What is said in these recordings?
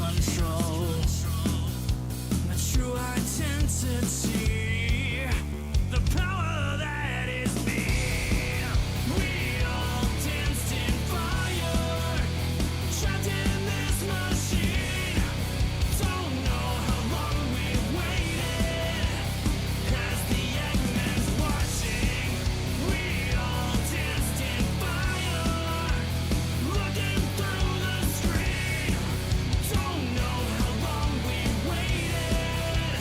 control. A true identity, the power that is me. We all danced in fire, trapped in this machine. Don't know how long we waited, as the Eggman's watching. We all danced in fire, looking through the screen. Don't know how long we waited,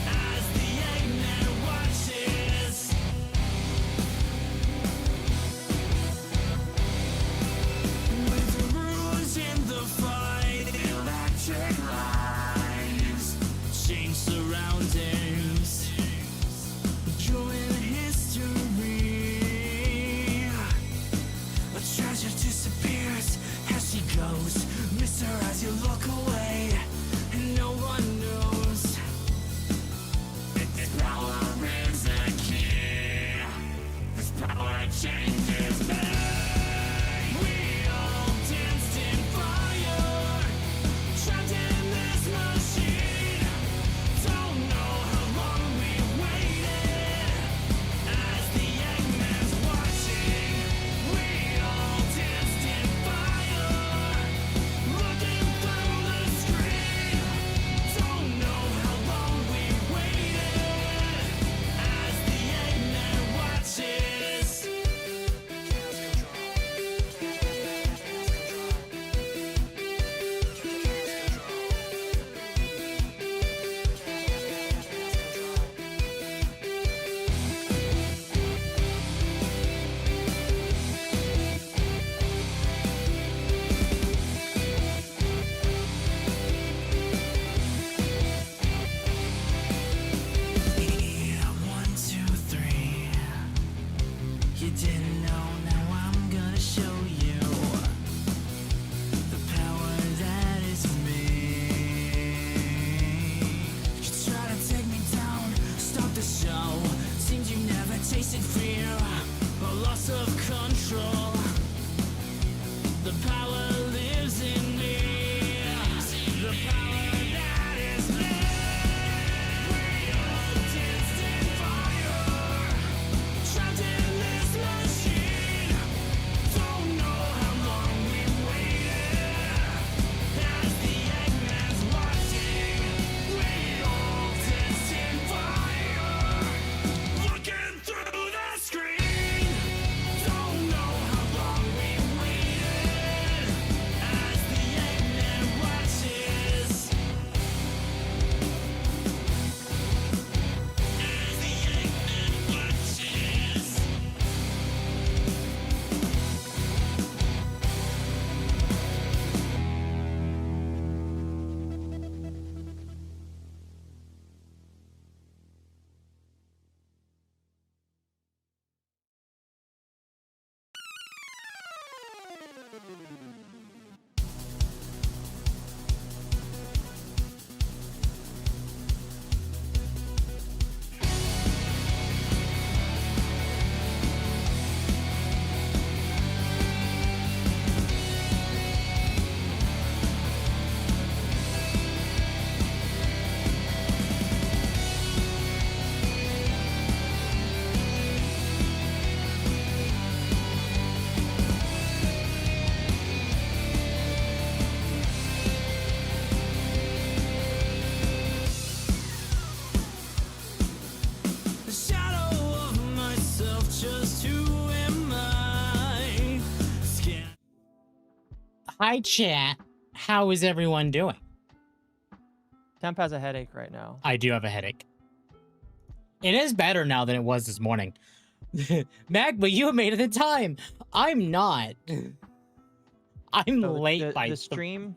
as the Eggman watches. With the rules in the fight, electric lights, change surroundings, join history. A treasure disappears as she goes. Miss her as you look away, and no one knows. This power is a key. This power changes me. We all danced in fire, trapped in this machine. Don't know how long we waited, as the Eggman's watching. We all danced in fire, looking through the screen. Don't know how long we waited, as the Eggman watches. Yeah, 1, 2, 3. You didn't know, now I'm gonna show you the power that is me. You try to take me down, stop the show. Seems you never tasted fear or loss of control. The power lives in me. The power that is me. We all danced in fire, trapped in this machine. Don't know how long we waited, as the Eggman's watching. We all danced in fire, looking through the screen. Don't know how long we waited, as the Eggman watches. As the Eggman watches. The shadow of myself, just who am I? Scan. Hi, chat. How is everyone doing? Temp has a headache right now. I do have a headache. It is better now than it was this morning. Magma, you made it in time. I'm not. I'm So late by the stream's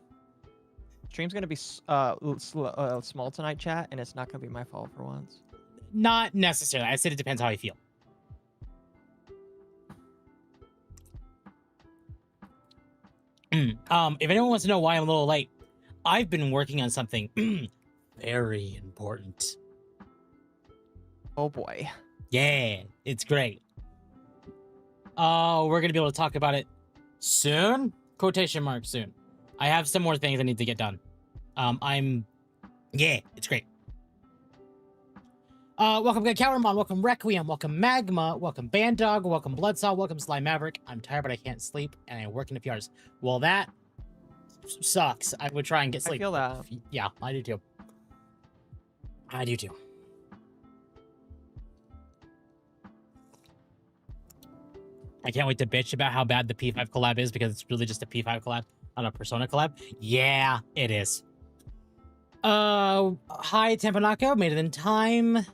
gonna be small tonight, chat, and it's not gonna be my fault for once. Not necessarily. I said it depends how I feel. If anyone wants to know why I'm a little late, I've been working on something very important. Oh boy. Yeah, it's great. We're gonna be able to talk about it soon. Quotation marks soon. I have some more things I need to get done. Yeah, it's great. Welcome to Cowermon, welcome Requiem, welcome Magma, welcome Bandog, welcome Bloodsaw, welcome Sly Maverick. I'm tired, but I can't sleep, and I work in a few hours. Well, that sucks. I would try and get sleep. I feel that. Yeah, I do too. I do too. I can't wait to bitch about how bad the P5 collab is because it's really just a P5 collab, not a Persona collab. Yeah, it is. Hi, MommaOcco, made it in time.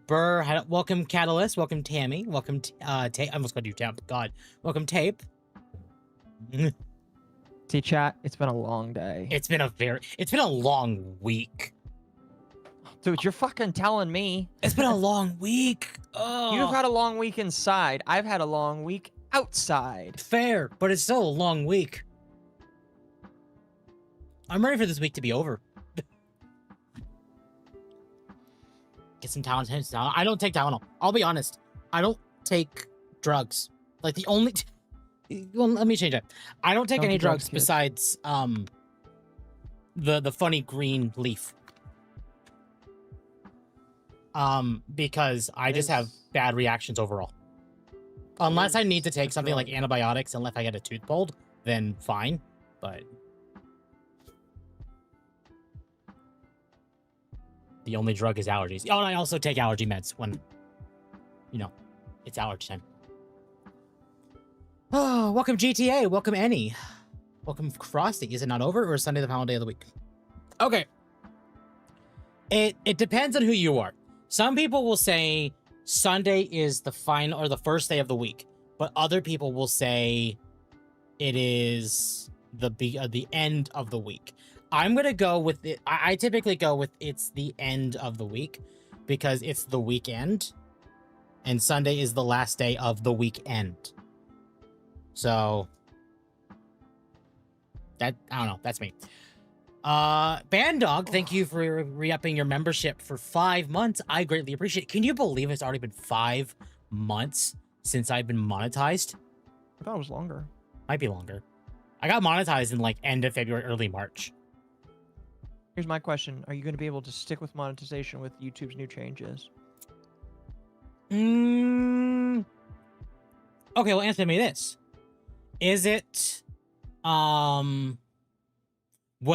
Burr, welcome Catalyst, welcome Tammy, welcome Tape. I almost called you Temp. God, welcome Tape. See, chat, it's been a long day. It's been a long week. Dude, you're fucking telling me. It's been a long week. Oh. You've had a long week inside. I've had a long week outside. Fair, but it's still a long week. I'm ready for this week to be over. Get some Tylenol. I don't take Tylenol. I'll be honest. I don't take drugs. Like the only... Well, let me change it. I don't take any drugs besides the funny green leaf. Because I just have bad reactions overall. Unless I need to take something like antibiotics, unless I get a tooth pulled, then fine. But the only drug is allergies. Oh, and I also take allergy meds when, you know, it's allergy time. Oh, welcome GTA. Welcome Annie. Welcome Frosty. Is it not over or is Sunday the final day of the week? Okay. It depends on who you are. Some people will say Sunday is the final or the first day of the week, but other people will say it is the end of the week. I'm gonna go with it. I typically go with it's the end of the week because it's the weekend, and Sunday is the last day of the weekend. So that I don't know. That's me. Bandog, thank you for re-upping your membership for 5 months. I greatly appreciate it. Can you believe it's already been 5 months since I've been monetized? I thought it was longer. Might be longer. I got monetized in like end of February, early March. Here's my question. Are you going to be able to stick with monetization with YouTube's new changes? Okay, well, answer me this. Is it, would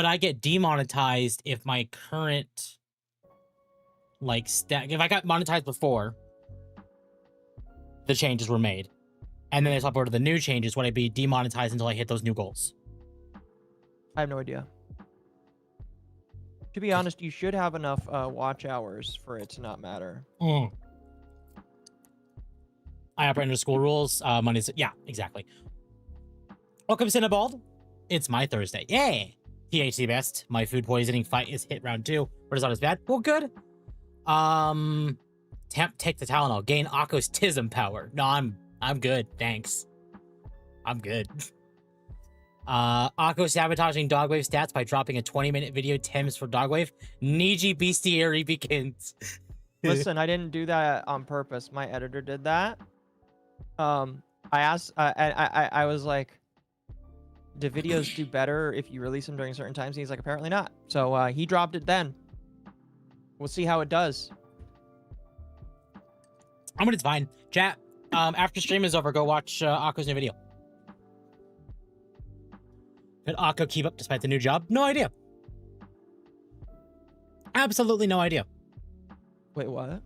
I get demonetized if my current, like, if I got monetized before the changes were made, and then they uploaded the new changes, would I be demonetized until I hit those new goals? I have no idea. To be honest, you should have enough watch hours for it to not matter. I operate under school rules. Money's... Yeah, exactly. Welcome, Cinnabald. It's my Thursday. Yay! THC best. My food poisoning fight is hit round 2. But it's not as bad. Well, good. Temp, take the Tylenol. Gain Akko's Tism power. No, I'm good. Thanks. I'm good. Akko sabotaging Dogwave stats by dropping a 20-minute video 10 minutes for Dogwave. Niji bestiary begins. Listen, I didn't do that on purpose. My editor did that. I asked, I was like, do videos do better if you release them during certain times? And he's like, apparently not. So he dropped it then. We'll see how it does. I mean, it's fine. Chat, after stream is over, go watch Akko's new video. Could Akko keep up despite the new job? No idea. Absolutely no idea. Wait, what?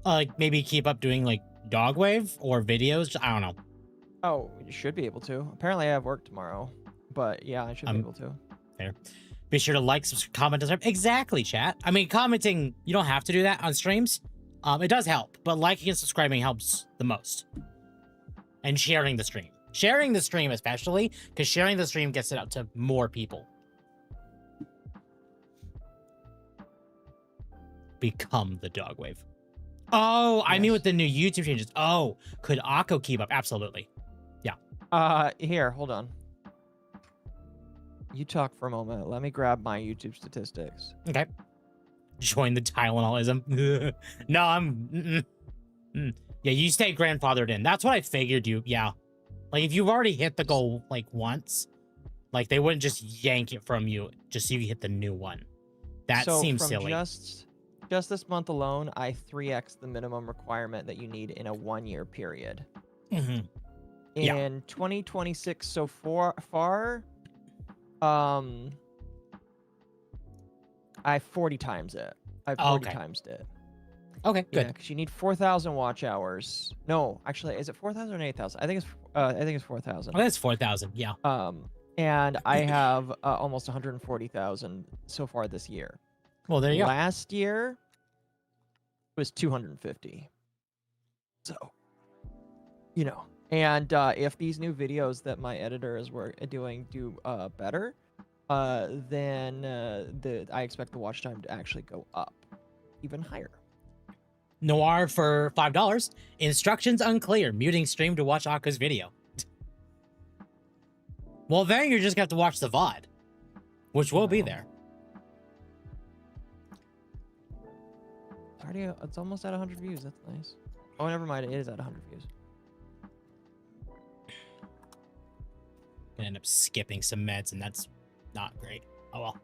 Like, maybe keep up doing, like, Dogwave or videos? I don't know. Oh, you should be able to. Apparently I have work tomorrow. But yeah, I should be able to. Fair. Be sure to like, subscribe, comment, subscribe. Exactly, chat. I mean, commenting, you don't have to do that on streams. It does help, but liking and subscribing helps the most. And sharing the stream. Sharing the stream especially, because sharing the stream gets it out to more people. Become the Dogwave. Oh, yes. I mean with the new YouTube changes. Oh, could Akko keep up? Absolutely. Yeah. Here, hold on. You talk for a moment. Let me grab my YouTube statistics. Okay. Join the Tylenolism. No, Yeah, you stay grandfathered in. That's what I figured you... Yeah. Like, if you've already hit the goal, like, once, Like they wouldn't just yank it from you just so you hit the new one. That so seems from silly. Just this month alone, I 3x the minimum requirement that you need in a 1-year period. Mm-hmm. In Yeah. 2026 so far, I 40 times it. I 40 Okay. times it. Okay, Yeah, good. because you need 4,000 watch hours. No, actually, is it 4,000 or 8,000? I think it's 4,000. Oh, that's 4,000. Yeah. And I have almost 140,000 so far this year. Well, there you go. Last year was 250. So, you know, and if these new videos that my editors were doing do better, then I expect the watch time to actually go up even higher. Noir for $5. Instructions unclear. Muting stream to watch Akka's video. Well, then you're just gonna have to watch the VOD, which will be there. It's almost at 100 views. That's nice. Oh, never mind. It is at 100 views. Gonna end up skipping some meds, and that's not great. Oh well.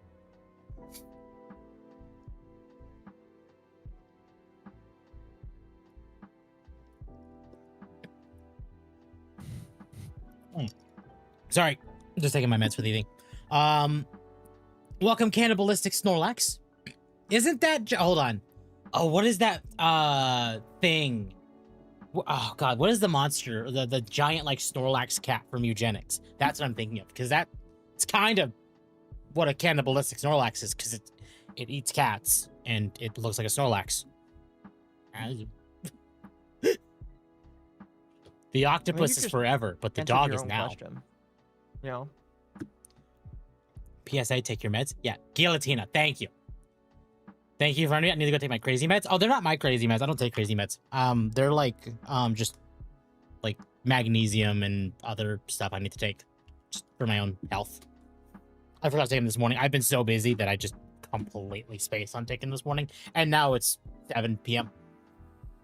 Sorry, just taking my meds for the evening. Welcome, cannibalistic Snorlax. Isn't that? Hold on. Oh, what is that? Thing. Oh God, what is the monster? The giant like Snorlax cat from Eugenics. That's what I'm thinking of, because it's kind of what a cannibalistic Snorlax is, because it eats cats and it looks like a Snorlax. The octopus is forever, but the dog is now. Question. You know. PSA, take your meds. Yeah, Guillotina, thank you. Thank you for me. I need to go take my crazy meds. Oh, they're not my crazy meds. I don't take crazy meds. They're like just like magnesium and other stuff I need to take just for my own health. I forgot to take them this morning. I've been so busy that I just completely spaced on taking this morning, and now it's 7 p.m.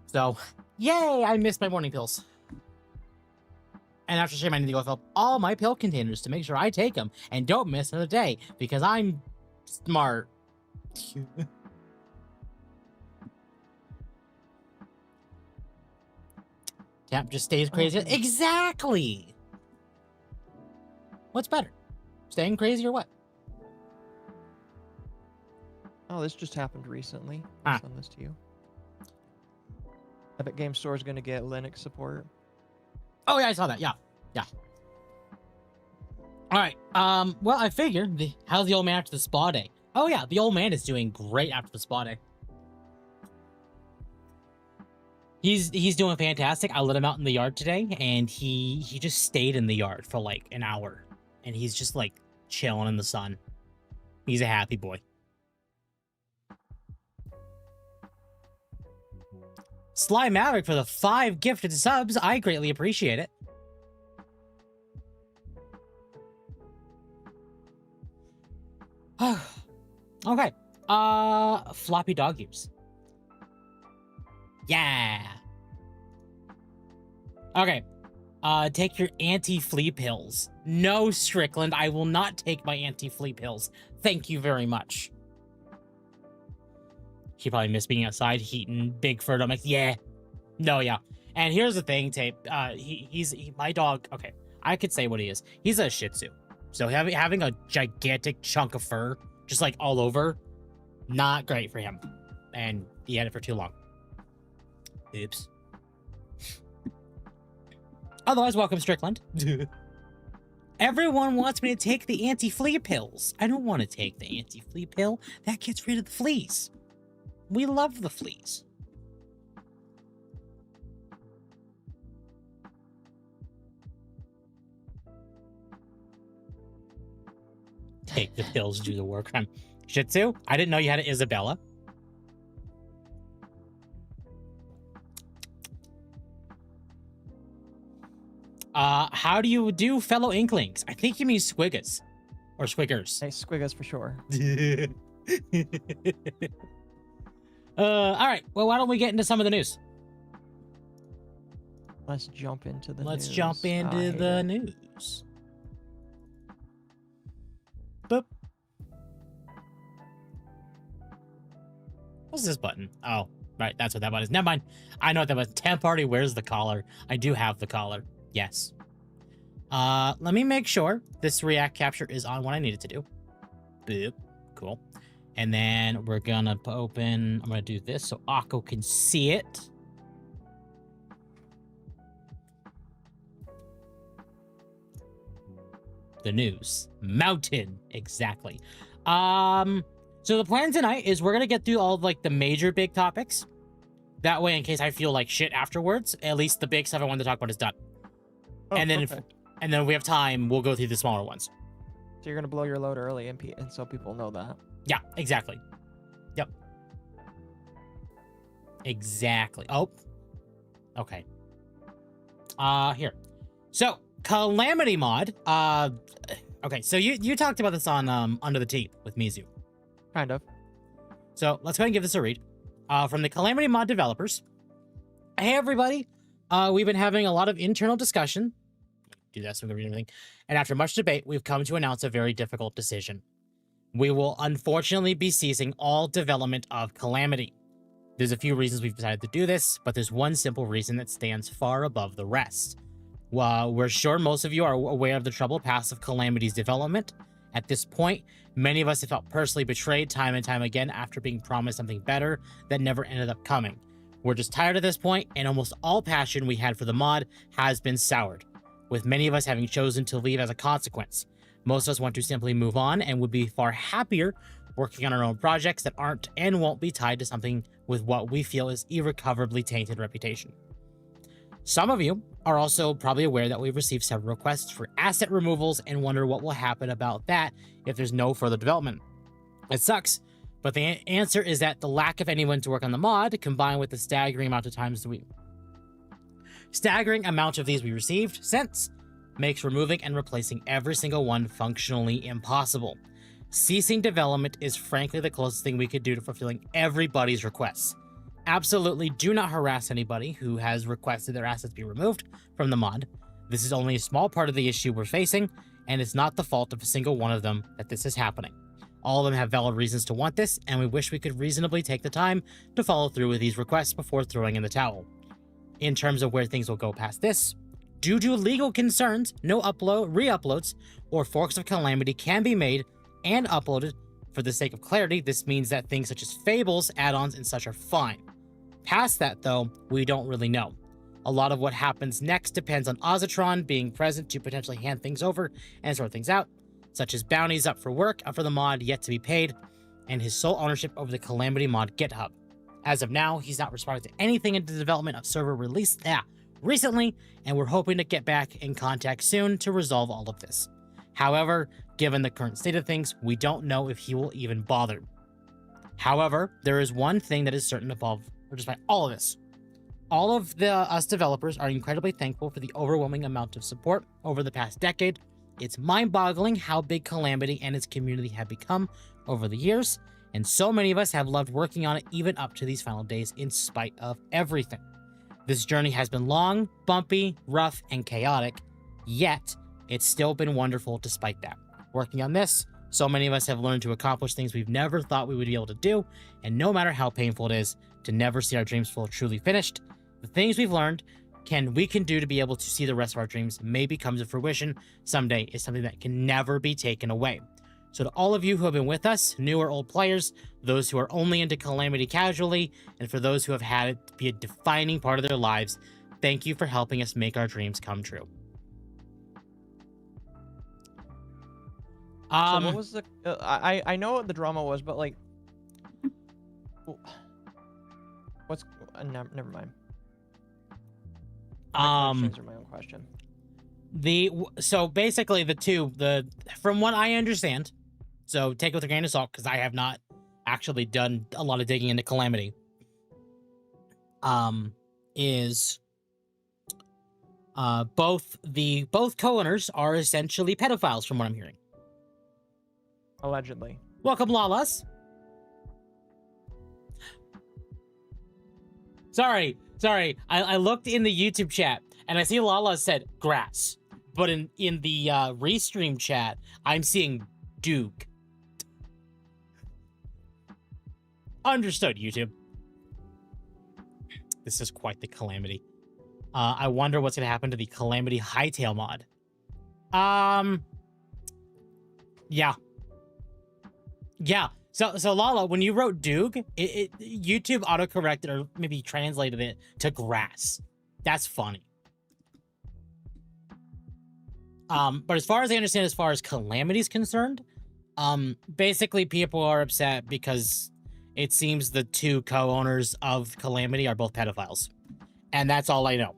So, yay! I missed my morning pills. And after shame, I need to go fill up all my pill containers to make sure I take them and don't miss another day because I'm smart. Temp just stays crazy. Exactly. What's better? Staying crazy or what? Oh, this just happened recently. I'll send this to you. Epic Game Store is going to get Linux support. Oh yeah, I saw that. Yeah. All right. Well, I figured. How's the old man after the spa day? Oh yeah, the old man is doing great after the spa day. He's doing fantastic. I let him out in the yard today, and he just stayed in the yard for like an hour, and he's just like chilling in the sun. He's a happy boy. Sly Maverick for the 5 gifted subs. I greatly appreciate it. Okay. Floppy dog ears. Yeah. Okay. Take your anti-flea pills. No, Strickland, I will not take my anti-flea pills. Thank you very much. He probably missed being outside, heating Bigford. I'm like, yeah. No, yeah. And here's the thing, Tape. He's my dog. Okay, I could say what he is. He's a Shih Tzu. So having a gigantic chunk of fur just like all over, not great for him. And he had it for too long. Oops. Otherwise, welcome, Strickland. Everyone wants me to take the anti-flea pills. I don't want to take the anti-flea pill. That gets rid of the fleas. We love the fleas. Take the pills, do the work. Shih Tzu? I didn't know you had an Isabella. How do you do, fellow Inklings? I think you mean Squiggas. Or Squiggers. Hey, Squiggas for sure. All right. Well, why don't we get into some of the news? Let's jump into the Let's news. jump into the news. boop. What's this button? Oh, right, that's what that button is. Never mind. I know what that was. Temp party, where's the collar? I do have the collar. Yes. Let me make sure this React capture is on what I need it to do. Boop. Cool. And then we're gonna open, I'm gonna do this so Occo can see it. The news. Mountain. Exactly. So the plan tonight is we're gonna get through all of, like, the major big topics. That way, in case I feel like shit afterwards, at least the big stuff I wanted to talk about is done. Oh, and then perfect. and then if we have time, we'll go through the smaller ones. So you're gonna blow your load early, and so people know that. Yeah, exactly. Yep. Exactly. Oh. Okay. Here. So, Calamity mod. Okay, so you talked about this on Under the Tea with Mizu. Kind of. So let's go ahead and give this a read. From the Calamity mod developers. Hey everybody. We've been having a lot of internal discussion. Do that so we can read everything. And after much debate, we've come to announce a very difficult decision. We will unfortunately be ceasing all development of Calamity. There's a few reasons we've decided to do this, but there's one simple reason that stands far above the rest. While we're sure most of you are aware of the troubled past of Calamity's development, at this point, many of us have felt personally betrayed time and time again after being promised something better that never ended up coming. We're just tired at this point, and almost all passion we had for the mod has been soured, with many of us having chosen to leave as a consequence. Most of us want to simply move on and would be far happier working on our own projects that aren't and won't be tied to something with what we feel is irrecoverably tainted reputation. Some of you are also probably aware that we've received several requests for asset removals and wonder what will happen about that if there's no further development. It sucks, but the answer is that the lack of anyone to work on the mod, combined with the staggering amount of these we received since, makes removing and replacing every single one functionally impossible. Ceasing development is frankly the closest thing we could do to fulfilling everybody's requests. Absolutely do not harass anybody who has requested their assets be removed from the mod. This is only a small part of the issue we're facing, and it's not the fault of a single one of them that this is happening. All of them have valid reasons to want this, and we wish we could reasonably take the time to follow through with these requests before throwing in the towel. In terms of where things will go past this, due to legal concerns, no re-uploads or forks of Calamity can be made and uploaded. For the sake of clarity, this means that things such as fables, add-ons, and such are fine. Past that, though, we don't really know. A lot of what happens next depends on Ozatron being present to potentially hand things over and sort things out, such as bounties up for work for the mod yet to be paid, and his sole ownership over the Calamity mod GitHub. As of now, he's not responded to anything in the development of server release recently, and we're hoping to get back in contact soon to resolve all of this. However, given the current state of things, we don't know if he will even bother. However, there is one thing that is certain above, or despite all of this. All of us developers are incredibly thankful for the overwhelming amount of support over the past decade. It's mind-boggling how big Calamity and its community have become over the years, and so many of us have loved working on it even up to these final days in spite of everything. This journey has been long, bumpy, rough, and chaotic, yet it's still been wonderful despite that. Working on this, so many of us have learned to accomplish things we've never thought we would be able to do, and no matter how painful it is to never see our dreams feel truly finished, the things we've learned we can do to be able to see the rest of our dreams maybe come to fruition someday is something that can never be taken away. So to all of you who have been with us, new or old players, those who are only into Calamity casually, and for those who have had it be a defining part of their lives, thank you for helping us make our dreams come true. So what was the? I know what the drama was, but like, what's? Never mind. Answer my own question. So basically from what I understand, so take it with a grain of salt because I have not actually done a lot of digging into Calamity. Is both co-owners are essentially pedophiles from what I'm hearing. Allegedly. Welcome, Lalas. Sorry. I looked in the YouTube chat and I see Lala said grass, but in the restream chat, I'm seeing Doog. Understood, YouTube. This is quite the calamity. I wonder what's gonna happen to the Calamity Hightail mod. Yeah. So Lala, when you wrote Doog, YouTube autocorrected or maybe translated it to grass. That's funny. But as far as I understand, as far as Calamity is concerned, basically people are upset because it seems the two co-owners of Calamity are both pedophiles. And that's all I know.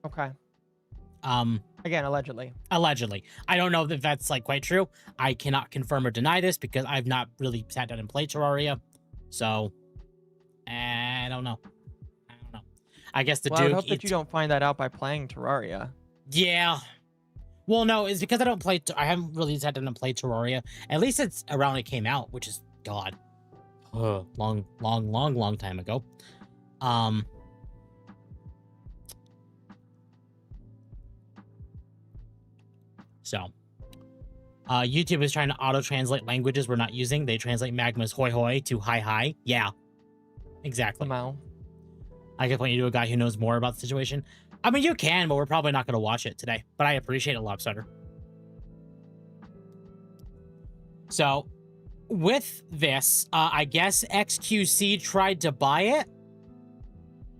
Okay. Again, allegedly. Allegedly. I don't know if that's like quite true. I cannot confirm or deny this because I've not really sat down and played Terraria. So, I don't know. I guess the Well, I would Duke hope that you don't find that out by playing Terraria. Yeah. Well, no, it's because I don't play. I haven't really sat down and played Terraria. At least it's around it came out, which is God, long time ago. So, YouTube is trying to auto-translate languages we're not using. They translate Magma's hoi hoi to hi hi. Yeah, exactly. Somehow. I can point you to a guy who knows more about the situation. I mean, you can, but we're probably not going to watch it today. But I appreciate it, Lobster. So, with this, I guess XQC tried to buy it.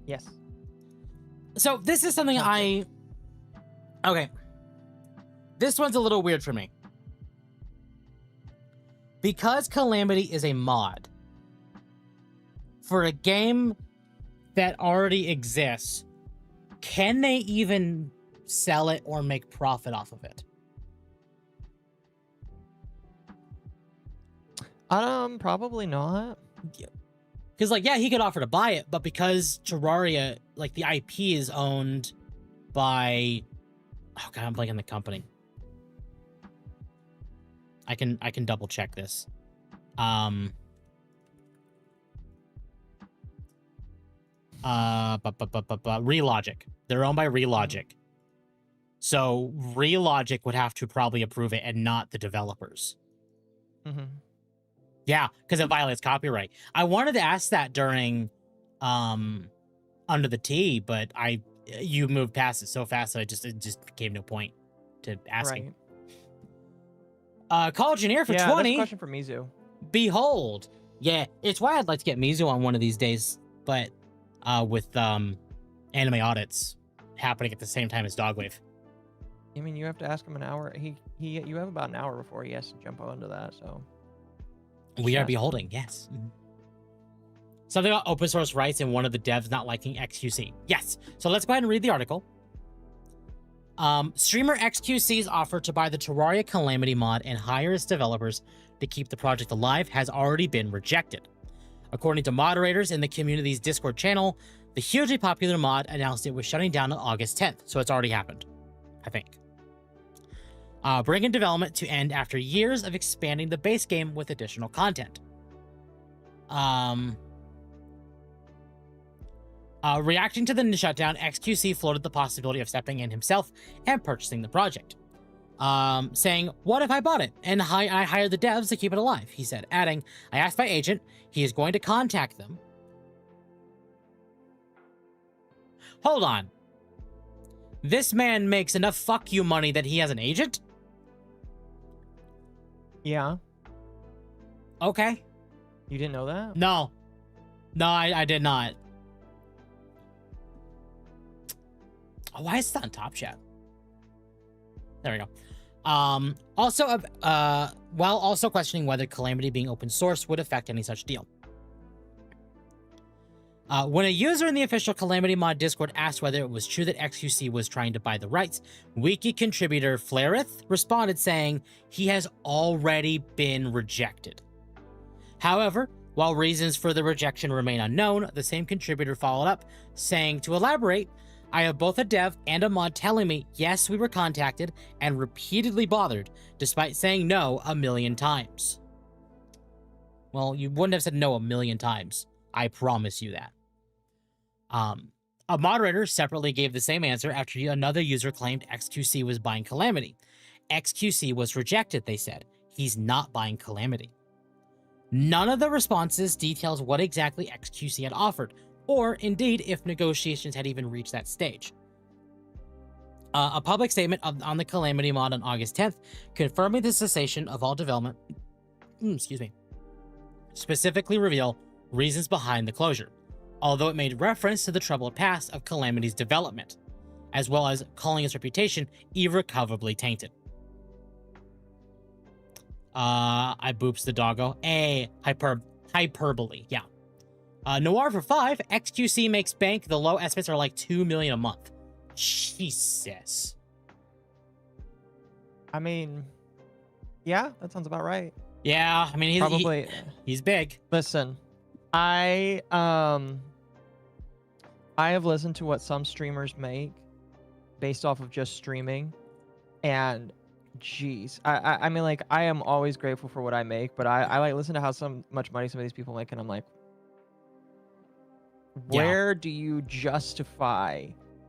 Yes. So, this is something Okay. This one's a little weird for me. Because Calamity is a mod for a game that already exists, can they even sell it or make profit off of it? Probably not. Because, like, yeah, he could offer to buy it, but because Terraria, like, the IP is owned by... Oh, God, I'm blanking the company. I can double check this. Relogic. They're owned by Relogic. So Relogic would have to probably approve it and not the developers. Mm-hmm. Yeah, because it violates copyright. I wanted to ask that during Under the Tea, but you moved past it so fast that it just became no point to asking. Right. College Engineer for 20. That's a question for Mizu. Behold. Yeah, it's why I'd like to get Mizu on one of these days, but with anime audits happening at the same time as Dogwave. I mean, you have to ask him an hour. You have about an hour before he has to jump onto that, so. We are beholding, yes. Something about open source rights and one of the devs not liking XQC. Yes. So let's go ahead and read the article. Streamer XQC's offer to buy the Terraria Calamity mod and hire its developers to keep the project alive has already been rejected. According to moderators in the community's Discord channel, the hugely popular mod announced it was shutting down on August 10th, so it's already happened, I think. Bringing development to end after years of expanding the base game with additional content. Reacting to the shutdown, XQC floated the possibility of stepping in himself and purchasing the project. Saying, "What if I bought it and I hired the devs to keep it alive?" He said, adding, "I asked my agent. He is going to contact them." Hold on. This man makes enough fuck you money that he has an agent? Yeah. Okay. You didn't know that? No, I did not. Oh, why is it on Top Chat? There we go. While also questioning whether Calamity being open source would affect any such deal. When a user in the official Calamity mod Discord asked whether it was true that XQC was trying to buy the rights, Wiki contributor Flareth responded saying he has already been rejected. However, while reasons for the rejection remain unknown, the same contributor followed up, saying, to elaborate, "I have both a dev and a mod telling me, yes, we were contacted and repeatedly bothered, despite saying no 1,000,000 times." Well, you wouldn't have said no 1,000,000 times. I promise you that. A moderator separately gave the same answer after another user claimed XQC was buying Calamity. XQC was rejected, they said. He's not buying Calamity. None of the responses details what exactly XQC had offered, or indeed if negotiations had even reached that stage. A public statement on the Calamity mod on August 10th confirming the cessation of all development, specifically reveal reasons behind the closure, although it made reference to the troubled past of Calamity's development, as well as calling its reputation irrecoverably tainted. I boops the doggo. Hyperbole, yeah. Noir for 5, XQC makes bank. The low estimates are like 2 million a month. Jesus. I mean, yeah, that sounds about right. Yeah, I mean, he's big. Listen, I have listened to what some streamers make based off of just streaming, and jeez, I mean, like, I am always grateful for what I make, but I like listen to how much money some of these people make, and I'm like, where do you justify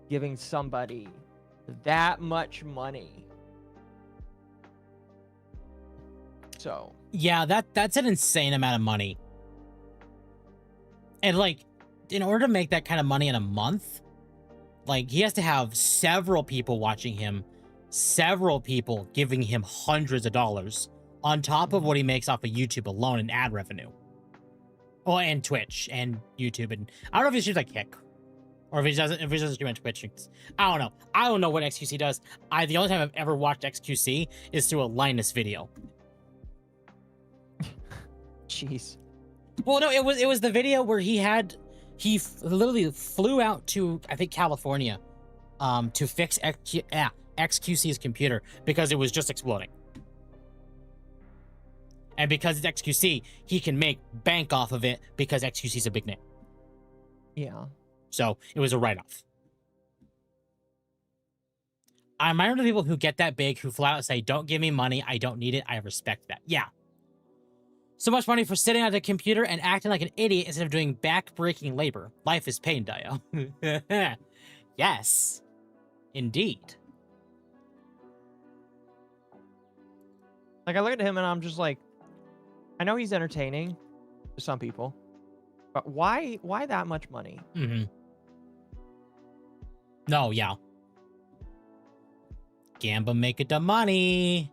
giving somebody that much money? So yeah, that's an insane amount of money. And like, in order to make that kind of money in a month, like, he has to have several people watching him, several people giving him hundreds of dollars on top of what he makes off of YouTube alone in ad revenue. Oh, and Twitch and YouTube, and I don't know if he streams like Kick, or if he doesn't stream on Twitch. I don't know. I don't know what XQC does. The only time I've ever watched XQC is through a Linus video. jeez. Well, no, it was the video where he literally flew out to, I think, California, to fix XQC's computer because it was just exploding. And because it's XQC, he can make bank off of it because XQC's a big name. Yeah. So it was a write-off. I admire the people who get that big, who flat out say, don't give me money, I don't need it, I respect that. Yeah. So much money for sitting at a computer and acting like an idiot instead of doing back-breaking labor. Life is pain, Dio. Yes. Indeed. Like, I look at him and I'm just like, I know he's entertaining to some people, but why that much money? Mm-hmm. No, yeah. Gamba make it the money.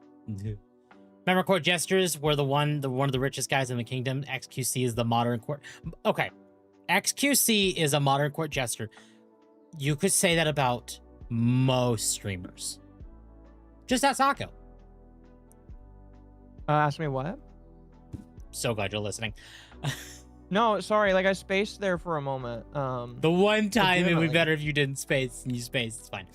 Remember, court gestures were one of the richest guys in the kingdom. XQC is the modern court. Okay, XQC is a modern court jester. You could say that about most streamers. Just ask Occo. Ask me what? So glad you're listening. No, sorry. Like, I spaced there for a moment. The one time it would be better if you didn't space and you spaced. It's fine.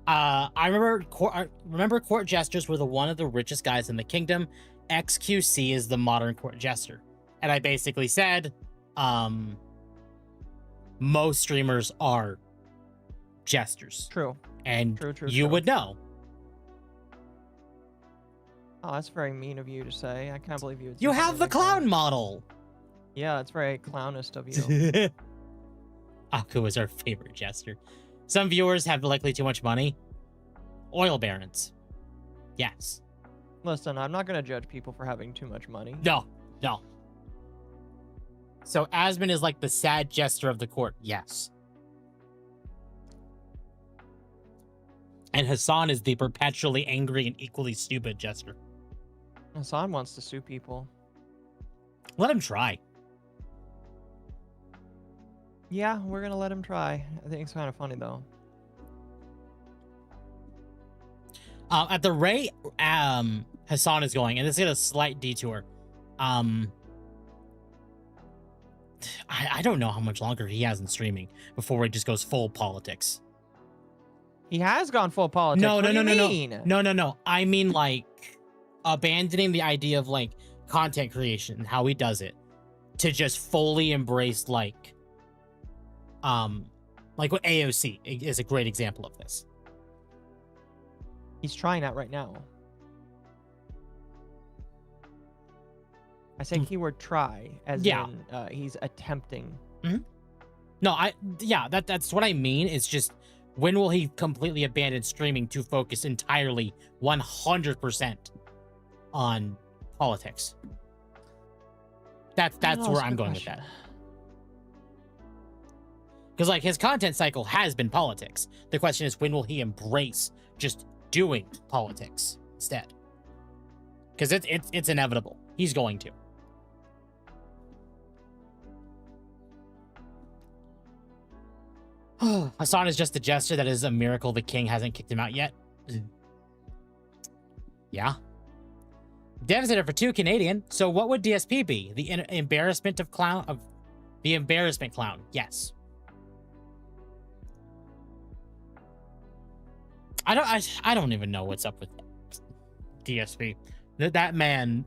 I remember court jesters were one of the richest guys in the kingdom. XQC is the modern court jester. And I basically said, most streamers are jesters. True. And true. You would know. Oh, that's very mean of you to say. I can't believe you would say You have something the like clown that. model. Yeah, that's very clownist of you. Aku is our favorite jester. Some viewers have likely too much money. Oil barons. Yes. Listen, I'm not going to judge people for having too much money. No. So Asmon is like the sad jester of the court. Yes. And Hassan is the perpetually angry and equally stupid jester. Hassan wants to sue people. Let him try. Yeah, we're going to let him try. I think it's kind of funny, though. At the rate Hassan is going, and this is a slight detour. I don't know how much longer he has in streaming before he just goes full politics. He has gone full politics. No. No. I mean, like, abandoning the idea of, like, content creation and how he does it to just fully embrace, like what AOC is a great example of this. He's trying that right now. I say keyword try, as in he's attempting. Mm-hmm. No, that's what I mean. It's just, when will he completely abandon streaming to focus entirely 100% on politics? That's where I'm going with that. Because like his content cycle has been politics. The question is, when will he embrace just doing politics instead? Because it's inevitable. He's going to. Hassan is just a gesture. That is a miracle the king hasn't kicked him out yet. Yeah. Devastator for 2 Canadian. So what would DSP be? The embarrassment of the embarrassment clown. Yes. I don't even know what's up with DSP. That man,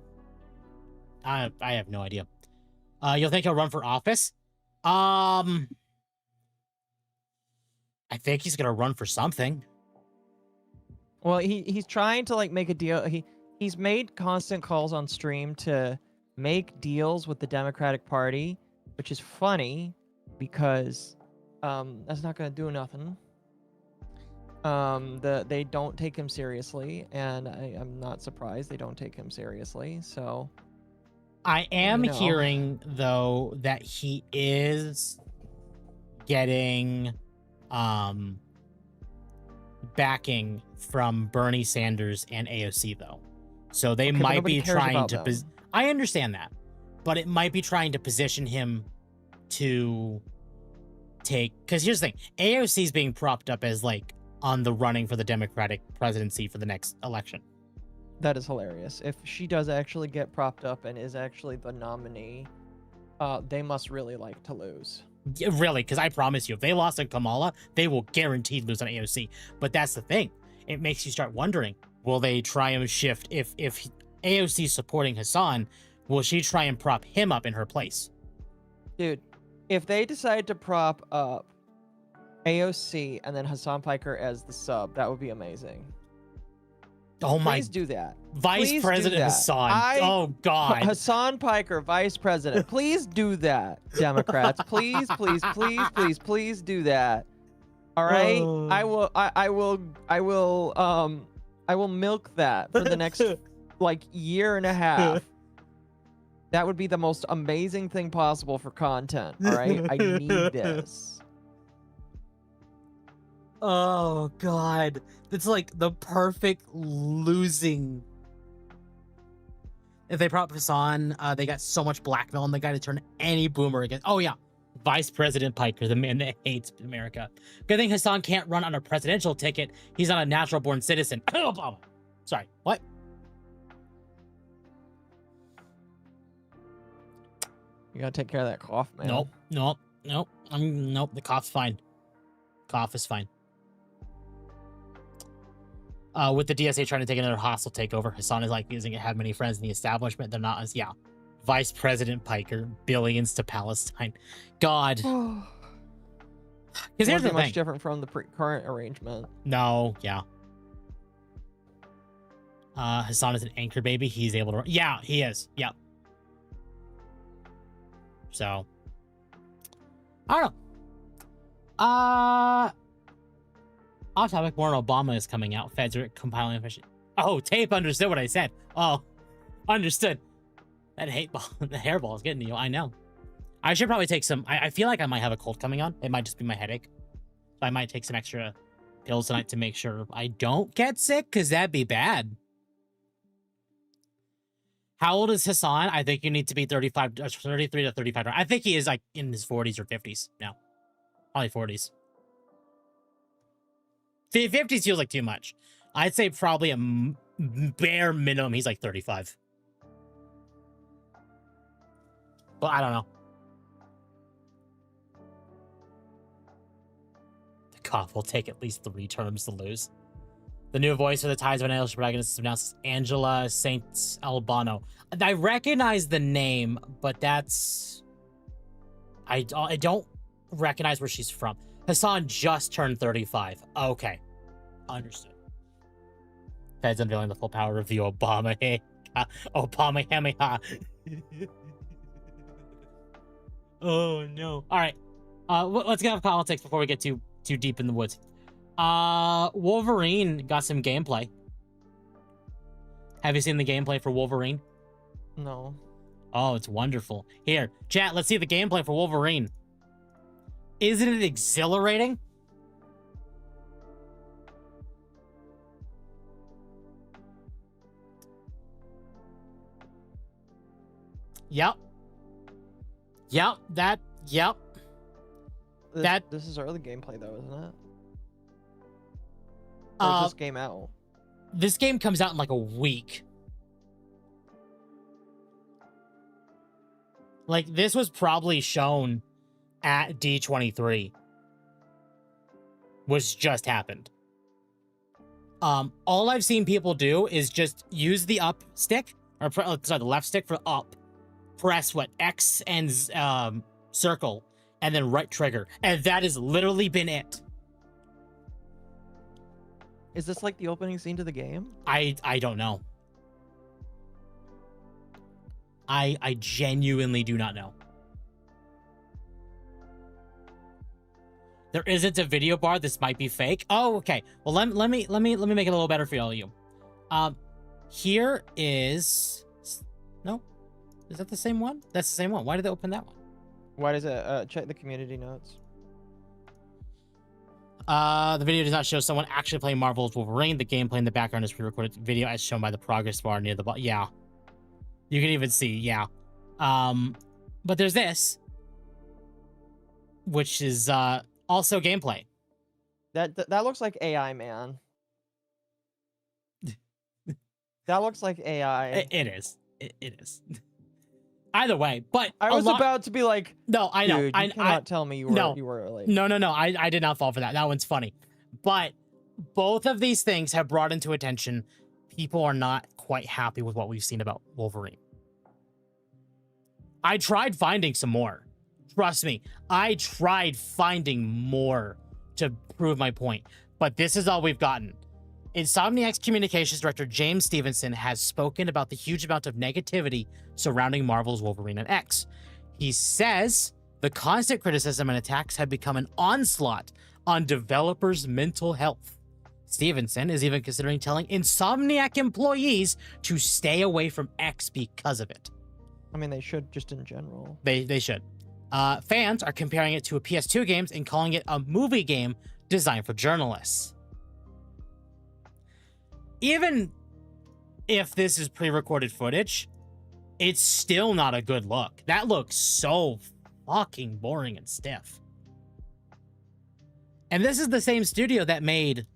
I have no idea. You'll think he'll run for office? I think he's gonna run for something. Well, he's trying to like make a deal. He's made constant calls on stream to make deals with the Democratic Party, which is funny because that's not gonna do nothing. They don't take him seriously, and I'm not surprised they don't take him seriously. So I am hearing though that he is getting backing from Bernie Sanders and AOC though. So they might be trying to I understand that, but it might be trying to position him to take, because here's the thing, AOC is being propped up as like on the running for the Democratic presidency for the next election. That is hilarious. If she does actually get propped up and is actually the nominee, they must really like to lose. Yeah, really, because I promise you, if they lost on Kamala, they will guaranteed lose on AOC. But that's the thing. It makes you start wondering, will they try and shift? If AOC is supporting Hassan, will she try and prop him up in her place? Dude, if they decide to prop up AOC and then Hassan Piker as the sub, that would be amazing. Oh my! Please do that. Vice President Hassan. Oh God. Hassan Piker, Vice President. Please do that, Democrats. Please, please, please, please, please do that. All right. I will milk that for the next like year and a half. That would be the most amazing thing possible for content. All right. I need this. Oh God, it's like the perfect losing. If they prop Hassan, they got so much blackmail on the guy to turn any boomer against. Oh yeah, Vice President Piker, the man that hates America. Good thing Hassan can't run on a presidential ticket. He's not a natural-born citizen. Sorry, what? You gotta take care of that cough, man. Nope. Nope. The cough's fine. Cough is fine. With the DSA trying to take another hostile takeover, Hassan is like using it, have many friends in the establishment. They're not as, Vice President Piker, billions to Palestine. God. Because here's the thing. Much different from the current arrangement. No, Hassan is an anchor baby. He's able to run. Yeah, he is. Yep. So, I don't know. Off topic, more on Obama is coming out. Feds are compiling information. Oh, Tape understood what I said. Oh, understood. That the hairball is getting to you. I know. I should probably take some. I feel like I might have a cold coming on. It might just be my headache. So I might take some extra pills tonight to make sure I don't get sick, because that'd be bad. How old is Hassan? I think you need to be 33 to 35. I think he is like in his 40s or 50s now. Probably 40s. 50s feels like too much. I'd say probably a bare minimum he's like 35. But I don't know. The cough will take at least 3 terms to lose. The new voice for the Tides of an English protagonist is announced, Angela Saint Albano. I recognize the name, but that's... I don't recognize where she's from. Hassan just turned 35. Okay. Understood. Feds unveiling the full power review. Obama. Hey. Obama. Hey. Oh, no. All right. Let's get off politics before we get too deep in the woods. Wolverine got some gameplay. Have you seen the gameplay for Wolverine? No. Oh, it's wonderful. Here, chat, let's see the gameplay for Wolverine. Isn't it exhilarating? Yep. Yep, yep. This is early gameplay though, isn't it? Or is this game out? This game comes out in like a week. Like, this was probably shown at D23. Which just happened. All I've seen people do is just use the up stick, or sorry, the left stick for up. Press what? X and circle, and then right trigger. And that has literally been it. Is this like the opening scene to the game? I don't know. I genuinely do not know. There isn't a video bar. This might be fake. Oh, okay. Well, let me make it a little better for all of you. Here is no. Is that the same one? That's the same one. Why did they open that one? Why does it check the community notes? The video does not show someone actually playing Marvel's Wolverine. The gameplay in the background is pre-recorded video as shown by the progress bar near the bottom. Yeah. You can even see, yeah. But there's this, which is also gameplay. That looks like AI, man. That looks like AI. It is. It is. Either way, but I was about to be like, no, I know. Dude, you cannot tell me you were like, no. I did not fall for that. That one's funny. But both of these things have brought into attention people are not quite happy with what we've seen about Wolverine. I tried finding some more. Trust me, I tried finding more to prove my point. But this is all we've gotten. Insomniac's communications director James Stevenson has spoken about the huge amount of negativity surrounding Marvel's Wolverine and X. He says the constant criticism and attacks have become an onslaught on developers' mental health. Stevenson is even considering telling Insomniac employees to stay away from X because of it. I mean, they should just in general. They should. Fans are comparing it to a PS2 game and calling it a movie game designed for journalists. Even if this is pre-recorded footage, it's still not a good look. That looks so fucking boring and stiff. And this is the same studio that made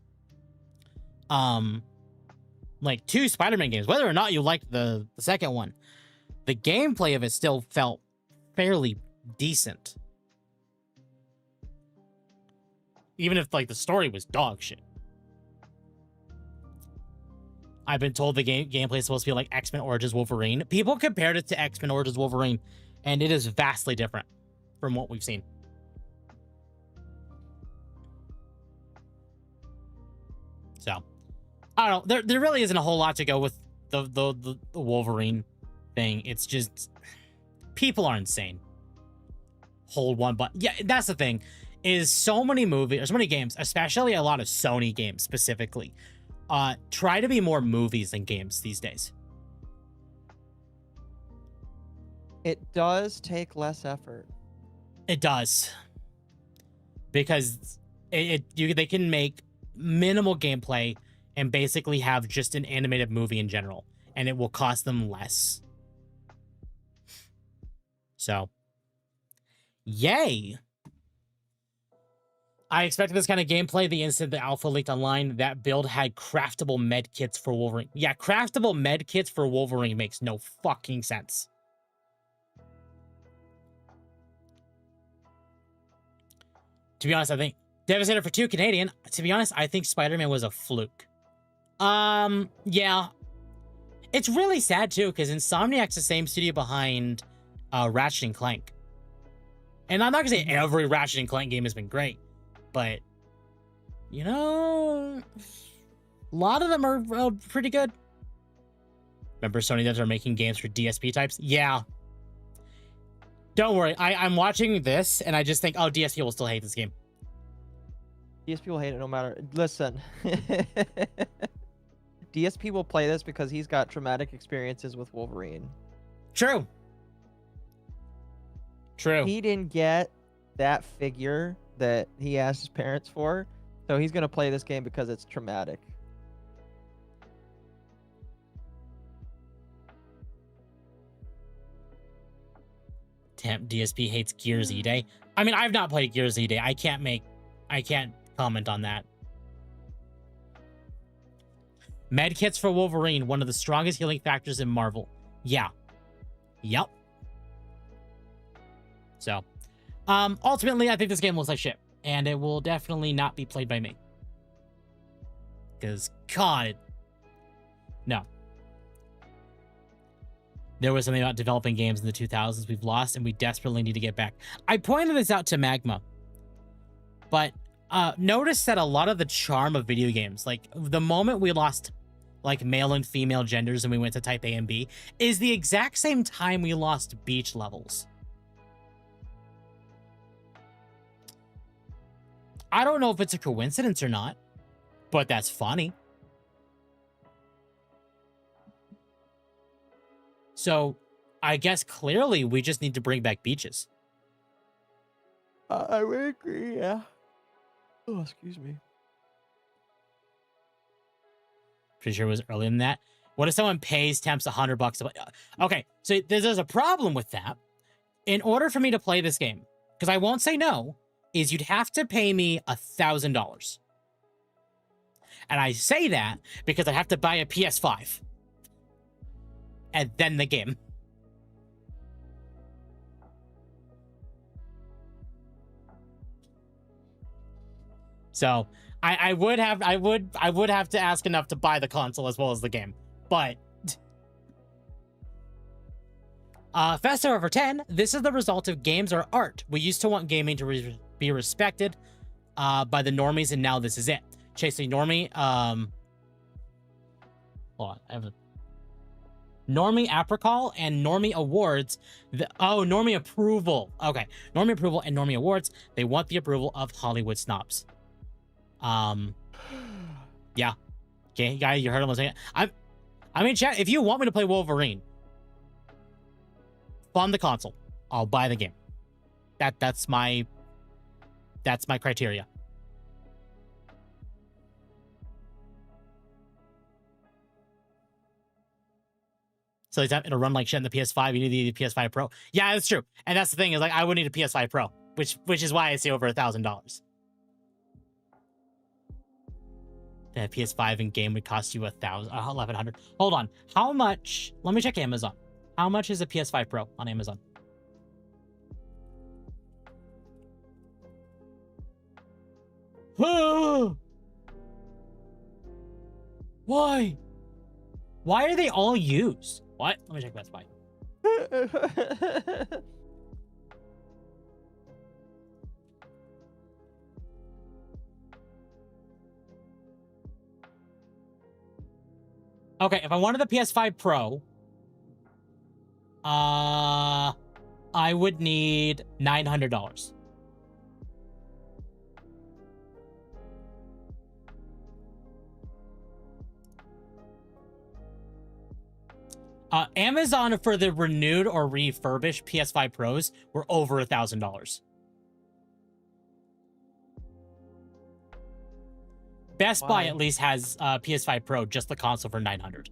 like 2 Spider-Man games. Whether or not you liked the second one, the gameplay of it still felt fairly decent. Even if like the story was dog shit. I've been told the gameplay is supposed to be like X-Men Origins Wolverine. People compared it to X-Men Origins Wolverine, and it is vastly different from what we've seen. So, I don't know. There really isn't a whole lot to go with the Wolverine thing. It's just people are insane. Hold one button. Yeah, that's the thing. Is so many movies, or so many games, especially a lot of Sony games specifically, try to be more movies than games these days. It does take less effort. It does. Because they can make minimal gameplay and basically have just an animated movie in general, and it will cost them less. So, yay. I expected this kind of gameplay the instant the alpha leaked online. That build had craftable med kits for Wolverine. Yeah, craftable med kits for Wolverine makes no fucking sense. To be honest, I think Devastator for 2 Canadian. To be honest, I think Spider-Man was a fluke. Yeah. It's really sad too, because Insomniac's the same studio behind Ratchet and Clank. And I'm not gonna say every Ratchet and Clank game has been great, but you know, a lot of them are pretty good. Remember Sony that are making games for DSP types? Yeah. Don't worry. I'm watching this and I just think, oh, DSP will still hate this game. DSP will hate it no matter. Listen. DSP will play this because he's got traumatic experiences with Wolverine. True. True. He didn't get that figure that he asked his parents for, so he's going to play this game because it's traumatic. Damn, DSP hates Gears E-Day. I mean, I've not played Gears E-Day. I can't comment on that. Medkits for Wolverine, one of the strongest healing factors in Marvel. Yeah. Yep. So, ultimately, I think this game looks like shit. And it will definitely not be played by me. Because, God, no. There was something about developing games in the 2000s we've lost, and we desperately need to get back. I pointed this out to Magma. But notice that a lot of the charm of video games, like the moment we lost like male and female genders and we went to type A and B, is the exact same time we lost beach levels. I don't know if it's a coincidence or not, but that's funny. So, I guess clearly we just need to bring back beaches. I would agree, yeah. Oh, excuse me. Pretty sure it was earlier than that. What if someone pays Temps $100 to play? Okay, so there's a problem with that. In order for me to play this game, because I won't say no, is you'd have to pay me $1,000. And I say that because I have to buy a PS5. And then the game. So I would have to ask enough to buy the console as well as the game. But Festa over 10, this is the result of games are art. We used to want gaming to be respected by the normies, and now this is it. Chasing normie, hold on, I have a Normie Apricol and Normie Awards. Normie Approval. Okay. Normie Approval and Normie Awards. They want the approval of Hollywood snobs. Yeah. Okay, guy, you heard him saying it. I mean, chat, if you want me to play Wolverine, fund the console. I'll buy the game. That's my criteria. So it'll run like shit in the PS5. You need the PS5 Pro. Yeah, that's true. And that's the thing is like I would need a PS5 Pro, which is why I say over $1,000. The PS5 in game would cost you $1,100. Hold on. How much? Let me check Amazon. How much is a PS5 Pro on Amazon? Why? Why are they all used? What? Let me check Best Buy. Okay, if I wanted the PS5 Pro, I would need $900. Amazon for the renewed or refurbished PS5 Pros were over $1,000. Best Buy at least has PS5 Pro, just the console, for $900.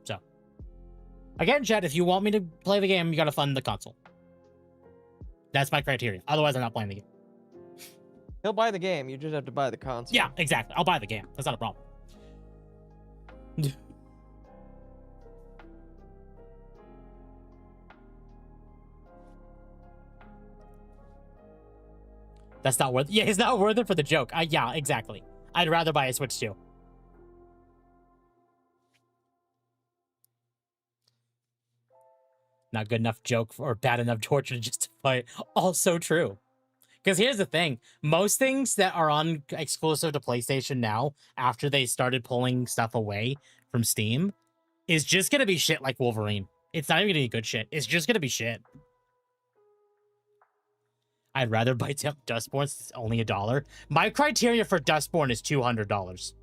So, again, chat, if you want me to play the game, you gotta fund the console. That's my criteria. Otherwise, I'm not playing the game. He'll buy the game. You just have to buy the console. Yeah, exactly. I'll buy the game. That's not a problem. That's not worth. Yeah, it's not worth it for the joke. Yeah, exactly. I'd rather buy a Switch 2. Not good enough joke or bad enough torture to justify it. Also true. Because here's the thing. Most things that are on exclusive to PlayStation now, after they started pulling stuff away from Steam, is just going to be shit like Wolverine. It's not even gonna be good shit. It's just gonna be shit. I'd rather buy Dustborn. It's only $1. My criteria for Dustborn is $200.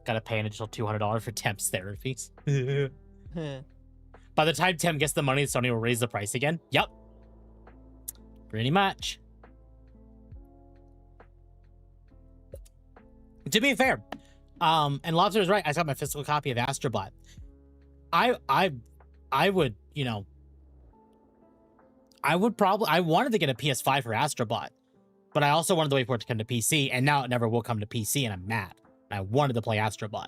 Gotta pay an additional $200 for Temp's therapies. By the time Temp gets the money, Sony will raise the price again. Yep. Pretty much. To be fair, and Lobster is right. I got my physical copy of Astrobot. I would, you know, I wanted to get a PS5 for Astrobot, but I also wanted to wait for it to come to PC, and now it never will come to PC, and I'm mad. I wanted to play Astrobot.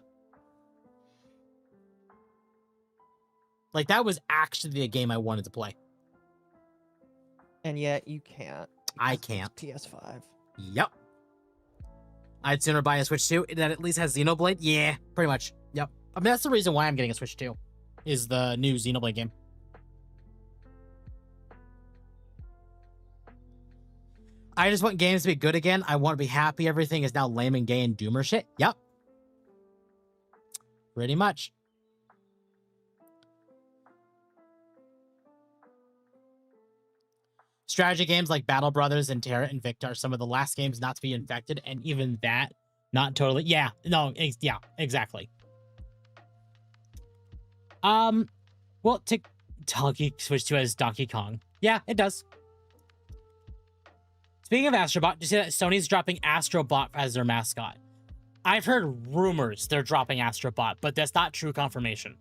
Like, that was actually a game I wanted to play. And yet you can't. I can't. PS5. Yep. I'd sooner buy a Switch 2 that at least has Xenoblade. Yeah, pretty much. Yep. I mean, that's the reason why I'm getting a Switch 2, is the new Xenoblade game. I just want games to be good again. I want to be happy everything is now lame and gay and doomer shit. Yep. Pretty much. Strategy games like Battle Brothers and Terra Invicta are some of the last games not to be infected, and even that, not totally. Yeah, no, yeah, exactly. Well, Donkey Switch 2 as Donkey Kong. Yeah, it does. Speaking of Astrobot, you see that Sony's dropping Astrobot as their mascot. I've heard rumors they're dropping Astrobot, but that's not true confirmation.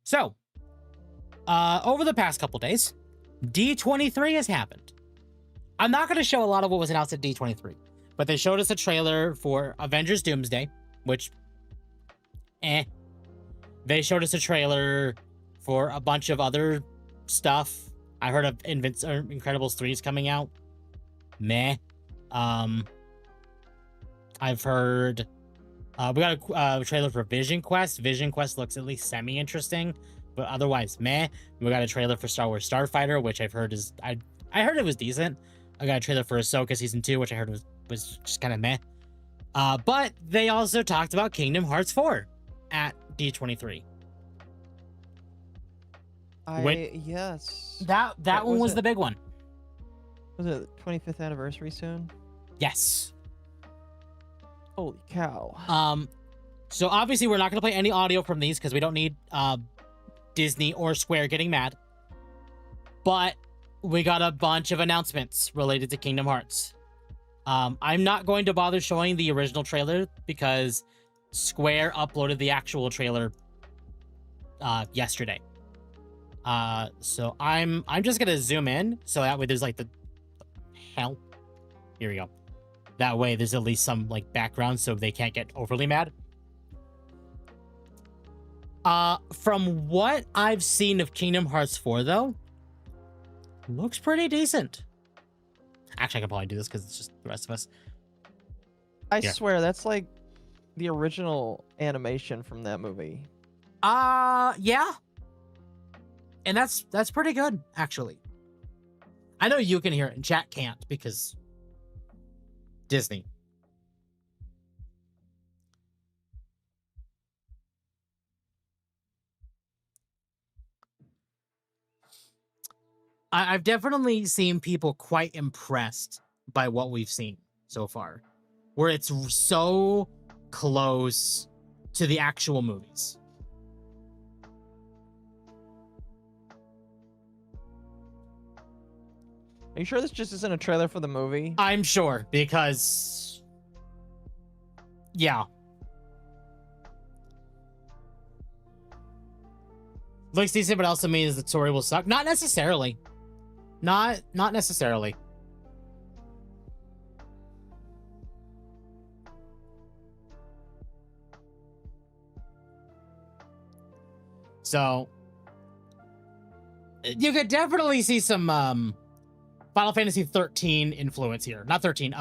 So, over the past couple days, D23 has happened. I'm not going to show a lot of what was announced at D23, but they showed us a trailer for Avengers Doomsday, which, They showed us a trailer for a bunch of other stuff. I heard of Incredibles 3 is coming out. Meh. I've heard... we got a trailer for Vision Quest. Vision Quest looks at least semi-interesting, but otherwise, meh. We got a trailer for Star Wars Starfighter, which I've heard is... I heard it was decent. I got a trailer for Ahsoka Season 2, which I heard was just kind of meh. But they also talked about Kingdom Hearts 4 at D23. Yes. That one was the big one. Was it 25th anniversary soon? Yes. Holy cow. So obviously we're not going to play any audio from these because we don't need Disney or Square getting mad. But we got a bunch of announcements related to Kingdom Hearts. I'm not going to bother showing the original trailer because Square uploaded the actual trailer yesterday. So I'm just gonna zoom in so that way there's like the hell. Here we go. That way there's at least some like background so they can't get overly mad. From what I've seen of Kingdom Hearts 4 though, looks pretty decent. Actually, I can probably do this because it's just the rest of us. I swear that's like the original animation from that movie. Yeah. And that's pretty good, actually. I know you can hear it and chat can't because Disney. I've definitely seen people quite impressed by what we've seen so far, where it's so close to the actual movies. Are you sure this just isn't a trailer for the movie? I'm sure, because... yeah. Looks decent, but also means the story will suck. Not necessarily. Not necessarily. So... you could definitely see some, Final Fantasy 13 influence here. Not 13,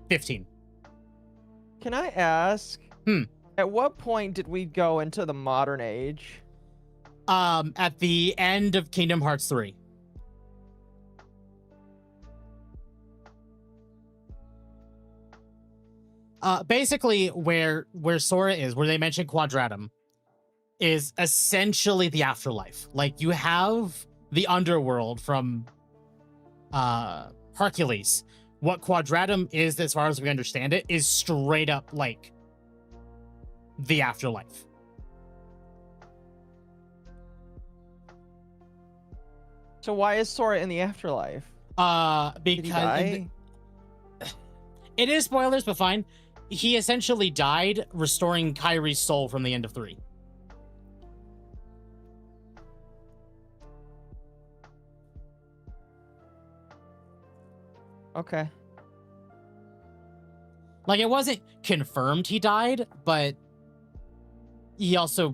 15. Can I ask? At what point did we go into the modern age? At the end of Kingdom Hearts 3. Basically, where Sora is, where they mention Quadratum, is essentially the afterlife. Like, you have the underworld from Hercules. What Quadratum is, as far as we understand it, is straight up like the afterlife. So why is Sora in the afterlife? Did he die? It is spoilers, but fine. He essentially died restoring Kyrie's soul from the end of 3. Okay. Like, it wasn't confirmed he died, but it also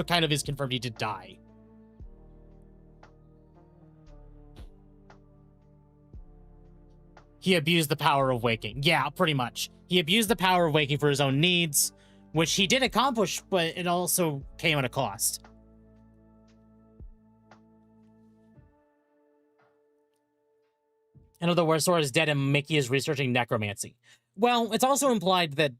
kind of is confirmed he did die. He abused the power of waking. Yeah, pretty much. He abused the power of waking for his own needs, which he did accomplish, but it also came at a cost. In other words, Sora is dead and Mickey is researching necromancy. Well, it's also implied that,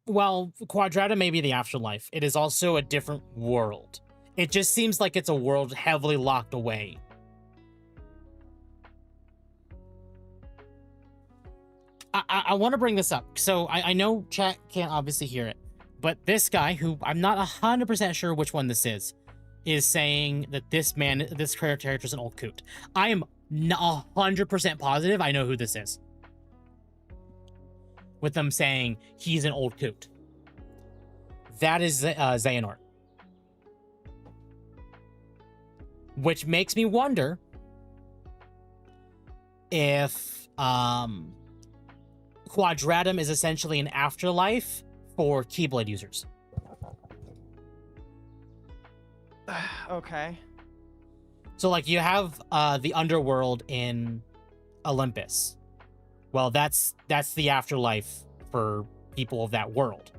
while Quadratum may be the afterlife, it is also a different world. It just seems like it's a world heavily locked away. I want to bring this up. So I know chat can't obviously hear it, but this guy, who I'm not 100% sure which one this is saying that this character is an old coot. I am 100% positive I know who this is. With them saying he's an old coot. That is Xehanort. Which makes me wonder if Quadratum is essentially an afterlife for Keyblade users. Okay. So, like, you have the underworld in Olympus. Well, that's the afterlife for people of that world.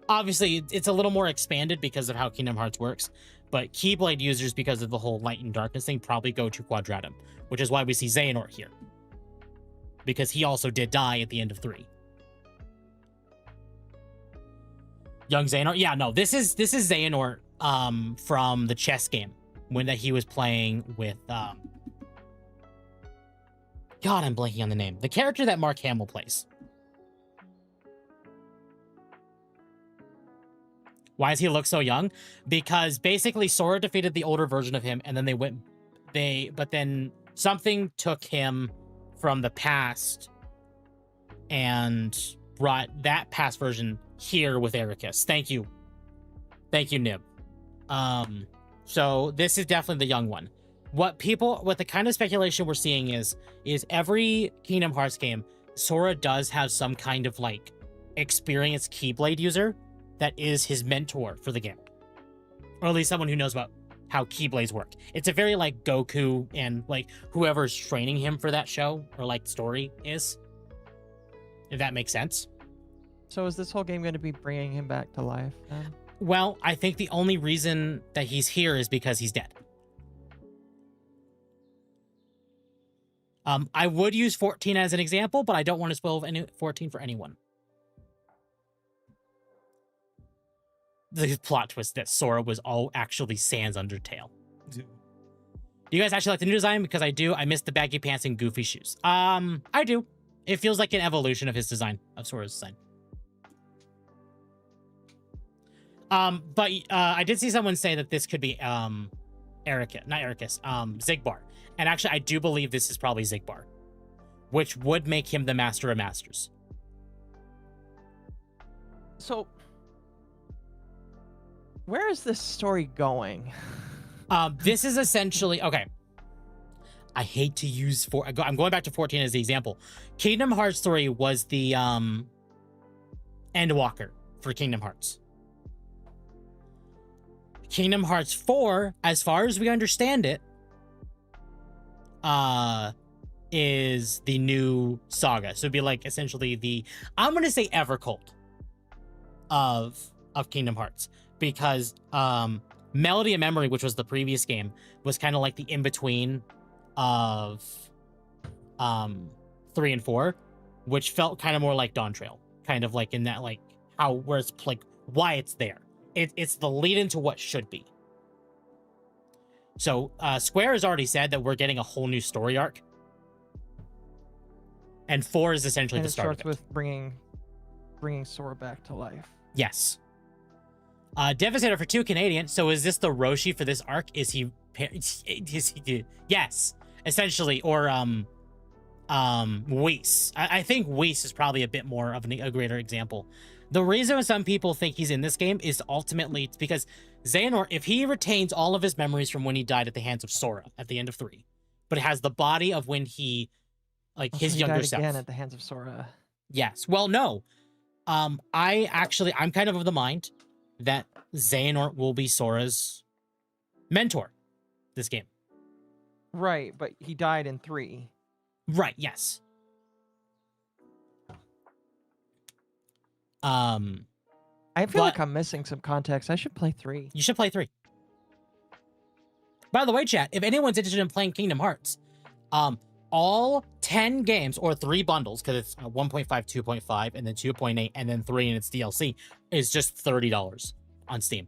Obviously, it's a little more expanded because of how Kingdom Hearts works, but Keyblade users, because of the whole light and darkness thing, probably go to Quadratum, which is why we see Xehanort here. Because he also did die at the end of 3. Young Xehanort? Yeah, no, this is Xehanort from the chess game when he was playing with God, I'm blanking on the name. The character that Mark Hamill plays. Why does he look so young? Because basically Sora defeated the older version of him, and then but then something took him from the past and brought that past version here with Ericus. Thank you, Nib. So this is definitely the young one. What the kind of speculation we're seeing is every Kingdom Hearts game, Sora does have some kind of like experienced Keyblade user that is his mentor for the game, or at least someone who knows about how Keyblades work. It's a very like Goku and like whoever's training him for that show or like story is, if that makes sense. So is this whole game going to be bringing him back to life then? Well, I think the only reason that he's here is because he's dead. I would use 14 as an example, but I don't want to spoil 14 for anyone. The plot twist that Sora was all actually Sans Undertale. Do you guys actually like the new design? Because I do. I miss the baggy pants and goofy shoes. I do. It feels like an evolution of his design, of Sora's design. But I did see someone say that this could be Xigbar. And actually, I do believe this is probably Xigbar, which would make him the Master of Masters. So, where is this story going? This is essentially, okay. I hate to use I'm going back to 14 as the example. Kingdom Hearts 3 was the Endwalker for Kingdom Hearts. Kingdom Hearts 4, as far as we understand it, is the new saga. So it'd be like essentially the, I'm gonna say Evercult of Kingdom Hearts, because Melody and Memory, which was the previous game, was kind of like the in-between of 3 and 4, which felt kind of more like Dawn Trail, kind of like in that like how where it's like why it's there. It's the lead into what should be. So Square has already said that we're getting a whole new story arc, and 4 is essentially And the it start starts of it. with bringing Sora back to life. Yes. Devastator for 2 Canadian. So is this the Roshi for this arc? Is he yes, essentially, or Whis. I think Whis is probably a bit more of a greater example. The reason some people think he's in this game is ultimately it's because Xehanort, if he retains all of his memories from when he died at the hands of Sora at the end of 3, but it has the body of when he, like, his he younger died self. again at the hands of Sora. Yes. Well, no. I'm kind of the mind that Xehanort will be Sora's mentor this game. Right, but he died in 3. Right, yes. I feel like I'm missing some context. I should play 3. You should play 3. By the way, chat, if anyone's interested in playing Kingdom Hearts, all 10 games or 3 bundles, because it's 1.5, 2.5, and then 2.8, and then 3 and its DLC, is just $30 on Steam.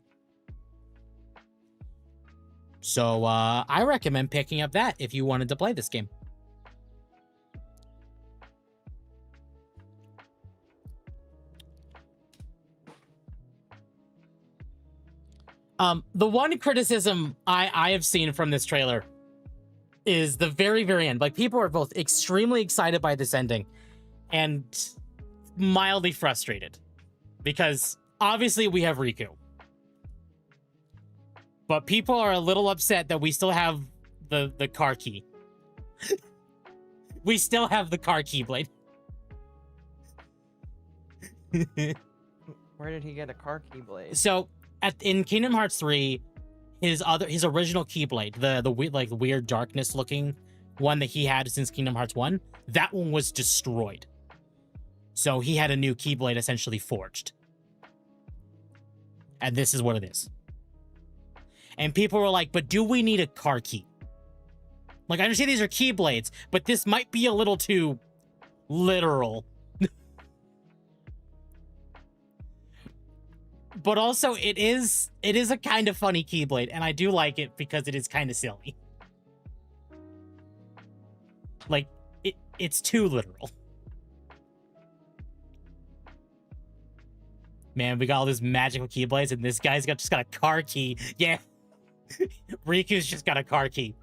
So I recommend picking up that if you wanted to play this game. The one criticism I have seen from this trailer is the very, very end. Like, people are both extremely excited by this ending and mildly frustrated because obviously we have Riku. But people are a little upset that we still have the car key. We still have the car keyblade. Where did he get a car keyblade? So in Kingdom Hearts 3, his original keyblade, the weird darkness looking one that he had since Kingdom Hearts 1, that one was destroyed. So he had a new keyblade essentially forged. And this is what it is. And people were like, but do we need a car key? Like, I understand these are keyblades, but this might be a little too literal. But also, it is a kind of funny keyblade, and I do like it because it is kind of silly. Like, it's too literal. Man, we got all these magical keyblades, and this guy's just got a car key. Yeah. Riku's just got a car key.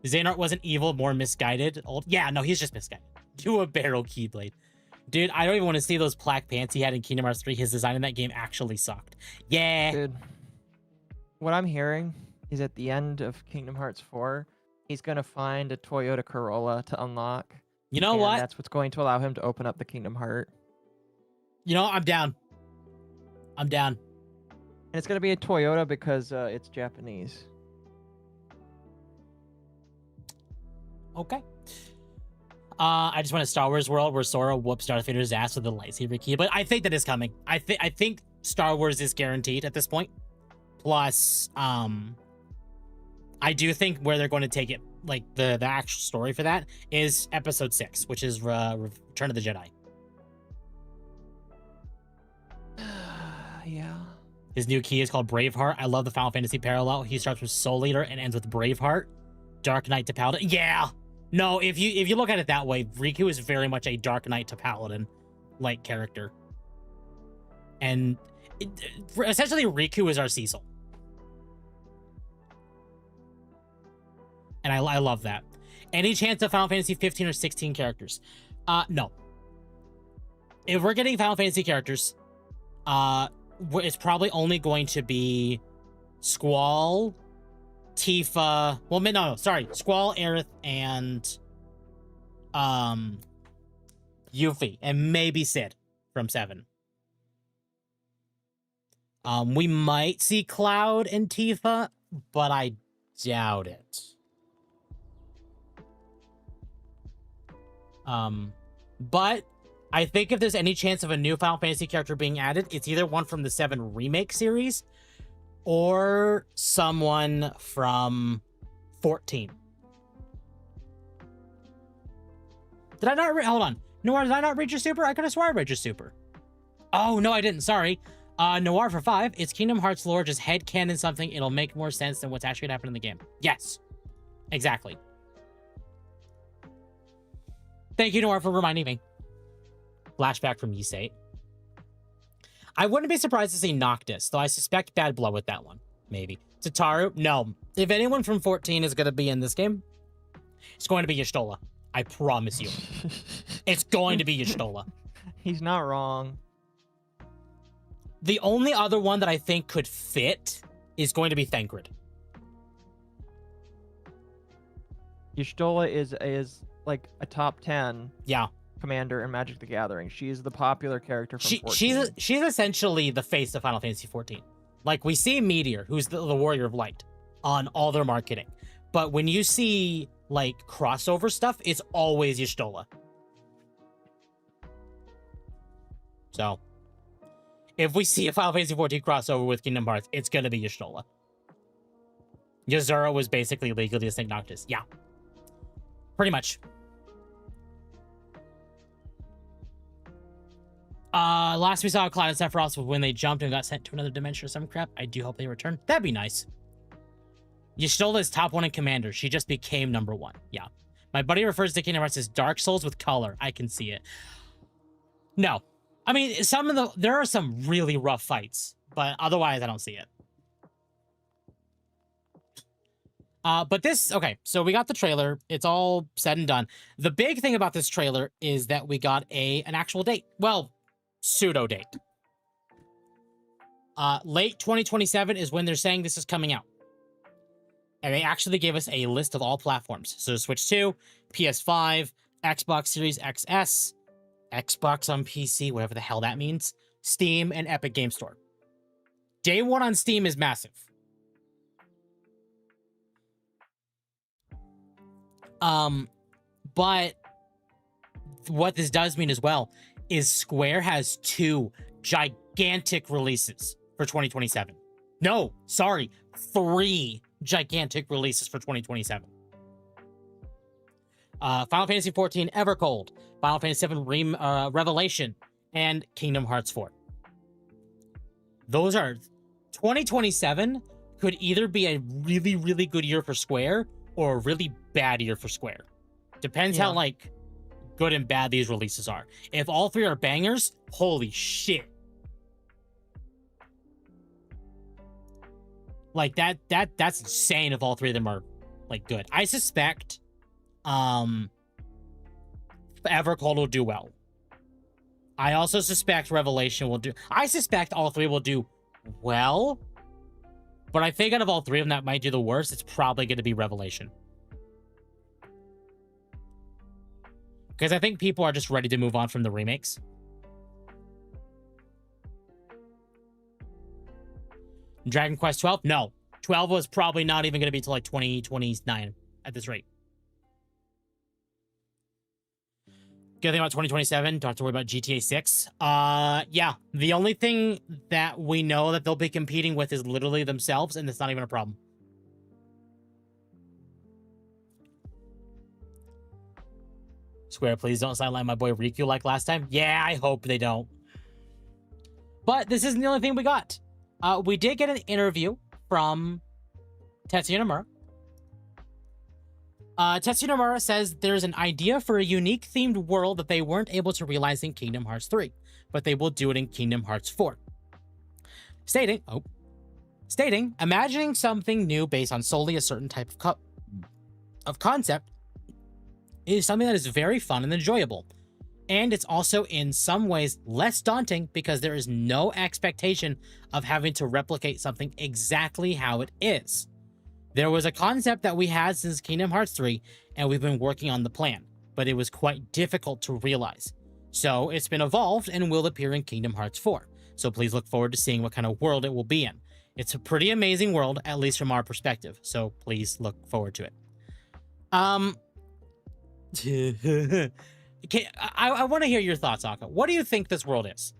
Xehanort wasn't evil, more misguided. Yeah, no, he's just misguided. Do a barrel keyblade. Dude, I don't even want to see those plaque pants he had in Kingdom Hearts 3. His design in that game actually sucked. Yeah. Dude, what I'm hearing is at the end of Kingdom Hearts 4, he's going to find a Toyota Corolla to unlock. You know what? That's what's going to allow him to open up the Kingdom Heart. You know, I'm down. I'm down. And it's going to be a Toyota because it's Japanese. Okay. I just want a Star Wars world where Sora whoops Darth Vader's ass with the lightsaber key, but I think that is coming. I think Star Wars is guaranteed at this point. Plus, I do think where they're going to take it, like the actual story for that, is Episode 6, which is Return of the Jedi. Yeah. His new key is called Braveheart. I love the Final Fantasy parallel. He starts with Soul Eater and ends with Braveheart. Dark Knight to Paladin. Yeah. No, if you look at it that way, Riku is very much a Dark Knight to Paladin like character. And essentially Riku is our Cecil. And I love that. Any chance of Final Fantasy 15 or 16 characters? No. If we're getting Final Fantasy characters, it's probably only going to be Squall, Tifa. Well, no, sorry. Squall, Aerith, and Yuffie, and maybe Sid from 7. We might see Cloud and Tifa, but I doubt it. But I think if there's any chance of a new Final Fantasy character being added, it's either one from the 7 remake series or someone from 14. Did I not hold on? Noir, did I not read your super? I could have sworn I read your super. Oh, no, I didn't. Sorry. Noir for 5. It's Kingdom Hearts lore. Just headcanon something. It'll make more sense than what's actually happening in the game. Yes. Exactly. Thank you, Noir, for reminding me. Flashback from Ysate. I wouldn't be surprised to see Noctis, though I suspect bad blood with that one. Maybe. Tataru? No. If anyone from 14 is going to be in this game, it's going to be Y'shtola. I promise you. It's going to be Y'shtola. He's not wrong. The only other one that I think could fit is going to be Thancred. Y'shtola is like a top 10 Yeah. commander in Magic the Gathering. She's the popular character from 14. She's essentially the face of Final Fantasy 14. Like, we see Meteor, who's the Warrior of Light, on all their marketing. But when you see, like, crossover stuff, it's always Y'shtola. So, if we see a Final Fantasy 14 crossover with Kingdom Hearts, it's gonna be Y'shtola. Yuzuru was basically legally distinct Noctis. Yeah. Pretty much. Last we saw Cloud and Sephiroth was when they jumped and got sent to another dimension or some crap. I do hope they return. That'd be nice. Y'shtola is top 1 in Commander. She just became number 1. Yeah. My buddy refers to Kingdom Hearts as Dark Souls with color. I can see it. No. I mean, there are some really rough fights, but otherwise I don't see it. But this, okay, so we got the trailer. It's all said and done. The big thing about this trailer is that we got an actual date. Well, pseudo date. Late 2027 is when they're saying this is coming out. And they actually gave us a list of all platforms. So Switch 2, PS5, Xbox Series XS, Xbox on PC, whatever the hell that means, Steam, and Epic Game Store. Day 1 on Steam is massive. But what this does mean as well is Square has 2 gigantic releases for 2027. No, sorry, 3 gigantic releases for 2027. Final Fantasy XIV Evercold, Final Fantasy VII Revelation, and Kingdom Hearts 4. Those are 2027 could either be a really, really good year for Square or a really bad year for Square. Depends how, like, good and bad these releases are. If all 3 are bangers, holy shit. Like, that's insane if all 3 of them are, like, good. I suspect Evercold will do well. I also suspect Revelation will do... I suspect all 3 will do well. But I think out of all 3 of them that might do the worst, it's probably going to be Revelation. Because I think people are just ready to move on from the remakes. Dragon Quest 12? No. 12 was probably not even going to be till like 2029 at this rate. Good thing about 2027, don't have to worry about GTA 6. Yeah, the only thing that we know that they'll be competing with is literally themselves, and it's not even a problem. Square, please don't sideline my boy Riku like last time. Yeah, I hope they don't. But this isn't the only thing we got. We did get an interview from Tetsuya Nomura. Tetsuya Nomura says there's an idea for a unique themed world that they weren't able to realize in Kingdom Hearts 3, but they will do it in Kingdom Hearts 4. Stating, imagining something new based on solely a certain type of concept is something that is very fun and enjoyable. And it's also in some ways less daunting because there is no expectation of having to replicate something exactly how it is. There was a concept that we had since Kingdom Hearts 3, and we've been working on the plan, but it was quite difficult to realize. So it's been evolved and will appear in Kingdom Hearts 4. So please look forward to seeing what kind of world it will be in. It's a pretty amazing world, at least from our perspective. So please look forward to it. Okay, I want to hear your thoughts, Akka. What do you think this world is?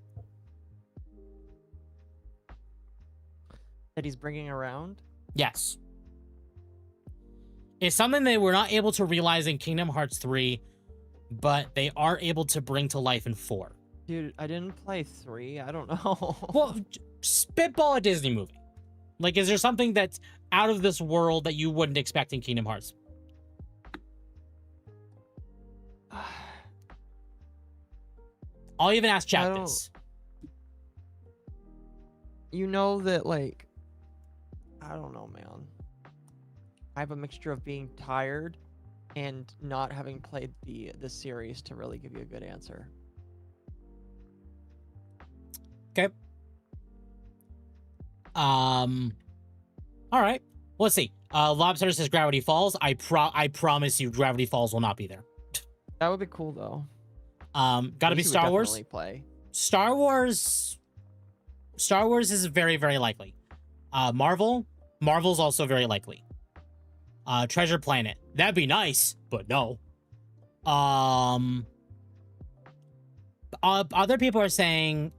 that he's bringing around? Yes. It's something they were not able to realize in Kingdom Hearts 3, but they are able to bring to life in 4. Dude, I didn't play 3. I don't know. Well, spitball a Disney movie. Like, is there something that's out of this world that you wouldn't expect in Kingdom Hearts? I'll even ask chat this. You know that, like, I don't know, man. I have a mixture of being tired and not having played the series to really give you a good answer. Okay. All right. Let's see. Lobster says Gravity Falls. I promise you, Gravity Falls will not be there. That would be cool, though. Gotta be Star Wars. Definitely play. Star Wars is very, very likely. Marvel's also very likely. Treasure Planet. That'd be nice, but no. Other people are saying,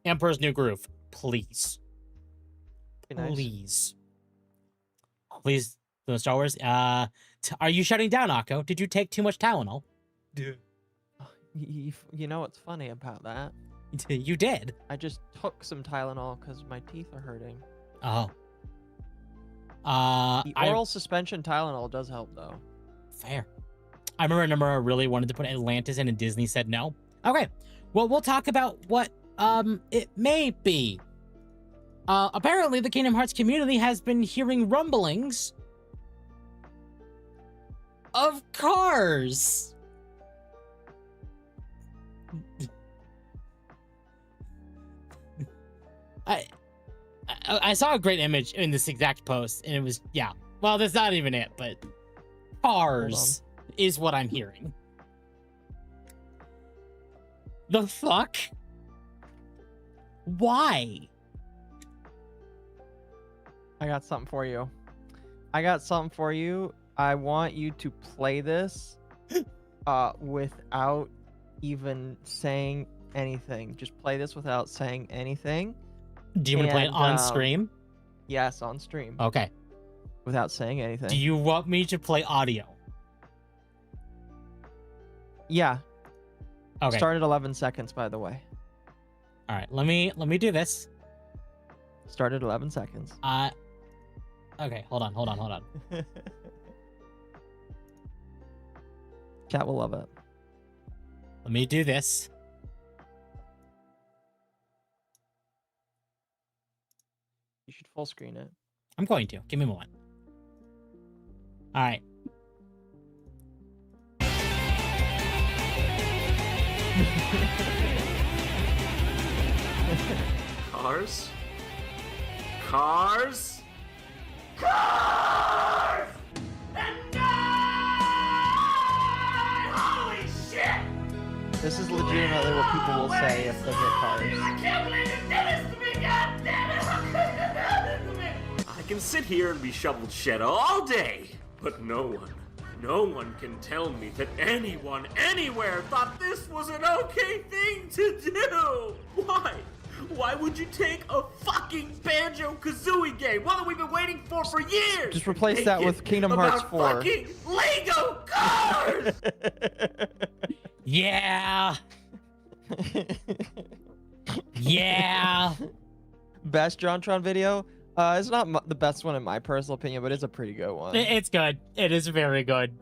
Emperor's New Groove. Please. Be nice. Please, the Star Wars. Are you shutting down, Akko? Did you take too much Tylenol? You know what's funny about that? You did. I just took some Tylenol because my teeth are hurting. Oh. The oral suspension Tylenol does help, though. Fair. I remember Nomura really wanted to put Atlantis in, and Disney said no. Okay. Well, we'll talk about what it may be. Apparently, the Kingdom Hearts community has been hearing rumblings of cars. I saw a great image in this exact post, and it was, yeah. Well, that's not even it, but cars is what I'm hearing. The fuck? Why? I got something for you. I want you to play this without even saying anything. Just play this without saying anything. Do you want to play it on stream? Yes, on stream. Okay. Without saying anything. Do you want me to play audio? Yeah. Okay. Start at 11 seconds, by the way. All right. Let me do this. Start at 11 seconds. Okay. Hold on. Chat will love it. Let me do this. You should full screen it. I'm going to. Give me a moment. All right. Cars? Cars? Cars! And holy shit! This is legitimately what people will say if they hit cars. I can't believe you did this to me, god damn it! How could you do this to me? I can sit here and be shoveled shit all day, but no one can tell me that anyone, anywhere thought this was an okay thing to do! Why? Why would you take a fucking Banjo-Kazooie game? One that we've been waiting for years! Just replace Make that it with Kingdom Hearts 4. about fucking Lego cars! Yeah. Yeah. Best JonTron video? It's not the best one in my personal opinion, but it's a pretty good one. It's good. It is very good.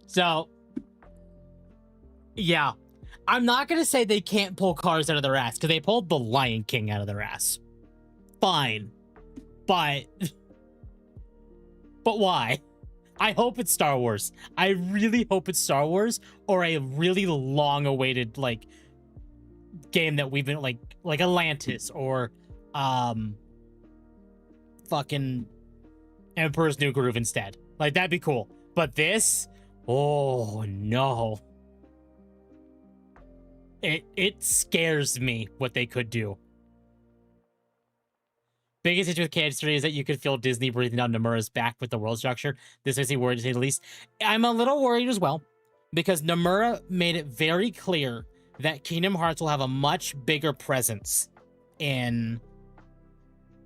So, yeah. I'm not going to say they can't pull cars out of their ass, because they pulled The Lion King out of their ass. Fine. But why? I hope it's Star Wars. I really hope it's Star Wars, or a really long-awaited, like, game that we've been, like Atlantis, or, fucking Emperor's New Groove instead. Like, that'd be cool. But this? Oh, no. It scares me what they could do. Biggest issue with KH3 is that you could feel Disney breathing down Nomura's back with the world structure. This makes me worried, to say the least. I'm a little worried as well, because Nomura made it very clear that Kingdom Hearts will have a much bigger presence in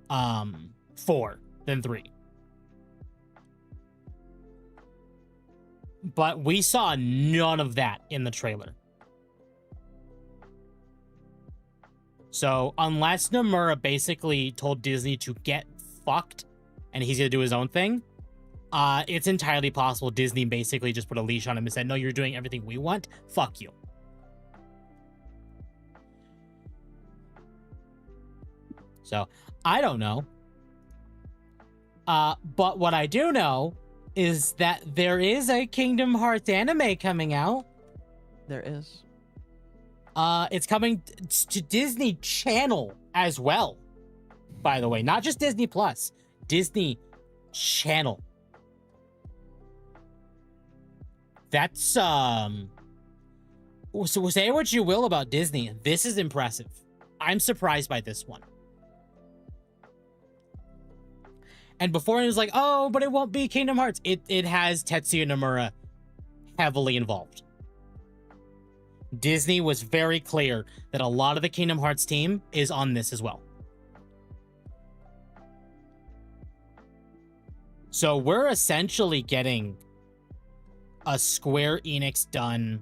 4 than 3. But we saw none of that in the trailer. So unless Nomura basically told Disney to get fucked and he's gonna do his own thing, it's entirely possible Disney basically just put a leash on him and said, no, you're doing everything we want. Fuck you. So I don't know. But what I do know is that there is a Kingdom Hearts anime coming out. There is. It's coming to Disney Channel as well, by the way. Not just Disney Plus. Disney Channel. That's, so say what you will about Disney. This is impressive. I'm surprised by this one. And before it was like, oh, but it won't be Kingdom Hearts. It has Tetsuya Nomura heavily involved. Disney was very clear that a lot of the Kingdom Hearts team is on this as well. So we're essentially getting a Square Enix done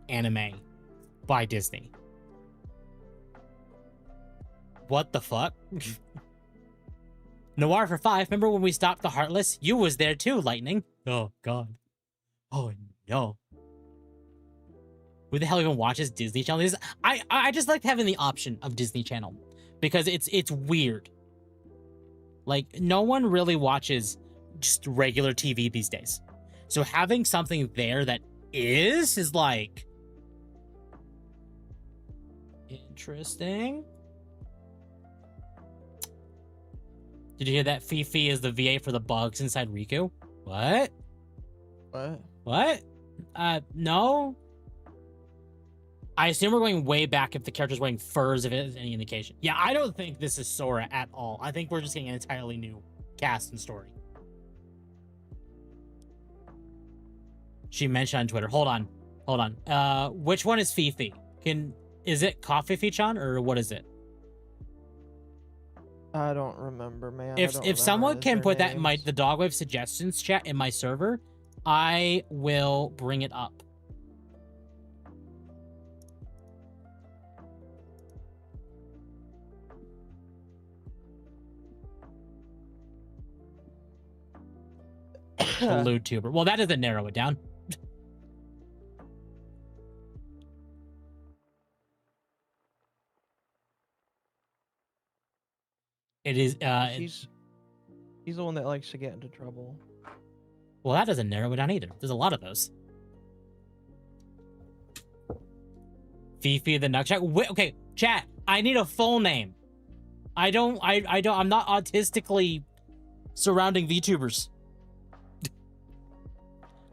anime by Disney. What the fuck? Noir for 5. Remember when we stopped the Heartless? You was there too, Lightning. Oh, God. Oh, no. Who the hell even watches Disney Channel? I just like having the option of Disney Channel because it's weird. Like, no one really watches just regular TV these days. So having something there that is like interesting. Did you hear that Fifi is the VA for the bugs inside Riku? What? What? No. I assume we're going way back if the character's wearing furs, if it is any indication. Yeah, I don't think this is Sora at all. I think we're just getting an entirely new cast and story. She mentioned on Twitter. Hold on. Which one is Fifi? Is it Coffee-chan or what is it? I don't remember, man. If someone can put that in the Dogwave suggestions chat in my server, I will bring it up. The lewd tuber. Well, that doesn't narrow it down. It is. He's the one that likes to get into trouble. Well, that doesn't narrow it down either. There's a lot of those. Fifi the Nutchat. Okay, chat. I need a full name. I'm not autistically surrounding VTubers.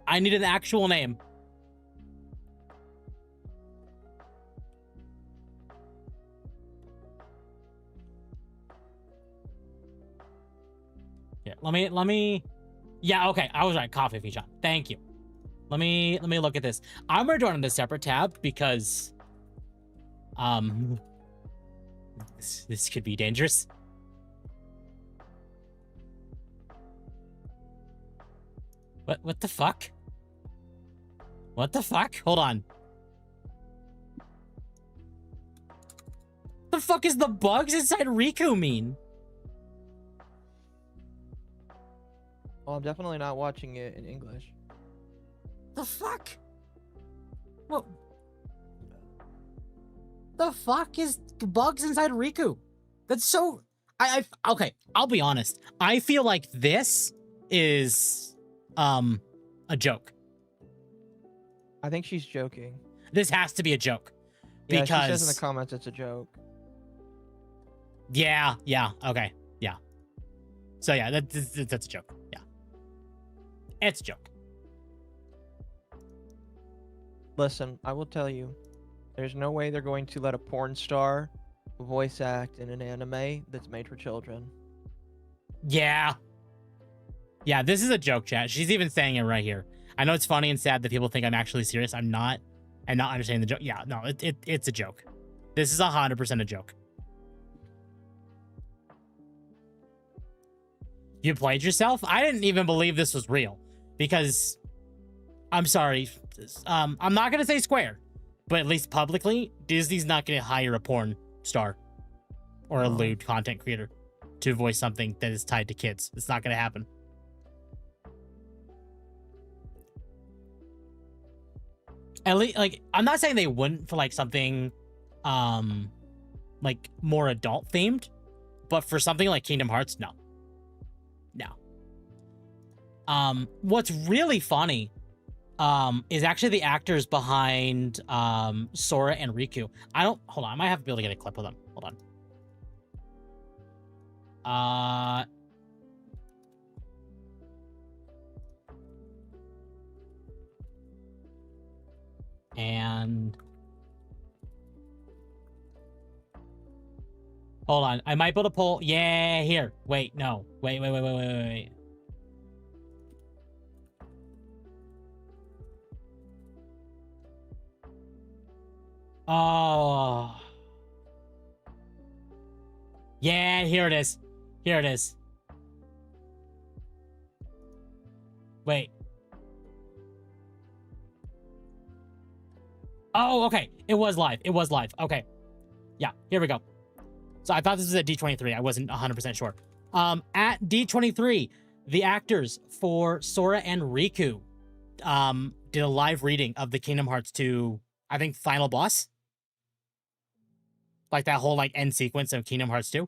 I need an actual name. Yeah, let me. Yeah, okay, I was right. Coffee Fichon. Thank you. Let me look at this. I'm gonna do it on a separate tab because, this could be dangerous. What the fuck? What the fuck? Hold on. The fuck is the bugs inside Riku mean? Well, I'm definitely not watching it in English. The fuck? What? The fuck is bugs inside Riku? That's so... Okay, I'll be honest. I feel like this is... a joke. I think she's joking. This has to be a joke. Yeah, Because... she says in the comments it's a joke. Yeah, okay, yeah. So yeah, that's a joke, yeah. It's a joke. Listen, I will tell you, there's no way they're going to let a porn star voice act in an anime that's made for children. Yeah. Yeah, this is a joke, chat. She's even saying it right here. I know it's funny and sad that people think I'm actually serious. I'm not. And not understanding the joke. Yeah, no, it's a joke. This is 100% a joke. You played yourself? I didn't even believe this was real because I'm sorry. I'm not going to say Square, but at least publicly, Disney's not going to hire a porn star or a lewd content creator to voice something that is tied to kids. It's not going to happen. At least, like, I'm not saying they wouldn't for like something, like more adult themed, but for something like Kingdom Hearts, no. What's really funny, is actually the actors behind, Sora and Riku. Hold on, I might have to be able to get a clip of them. Hold on. And hold on, I might be able to pull. Yeah, here. Wait, no. Wait. Oh. Yeah, here it is. Wait. Oh, okay. It was live. Okay. Yeah, here we go. So I thought this was at D23. I wasn't 100% sure. At D23, the actors for Sora and Riku did a live reading of the Kingdom Hearts 2, I think, final boss. Like that whole like end sequence of Kingdom Hearts 2.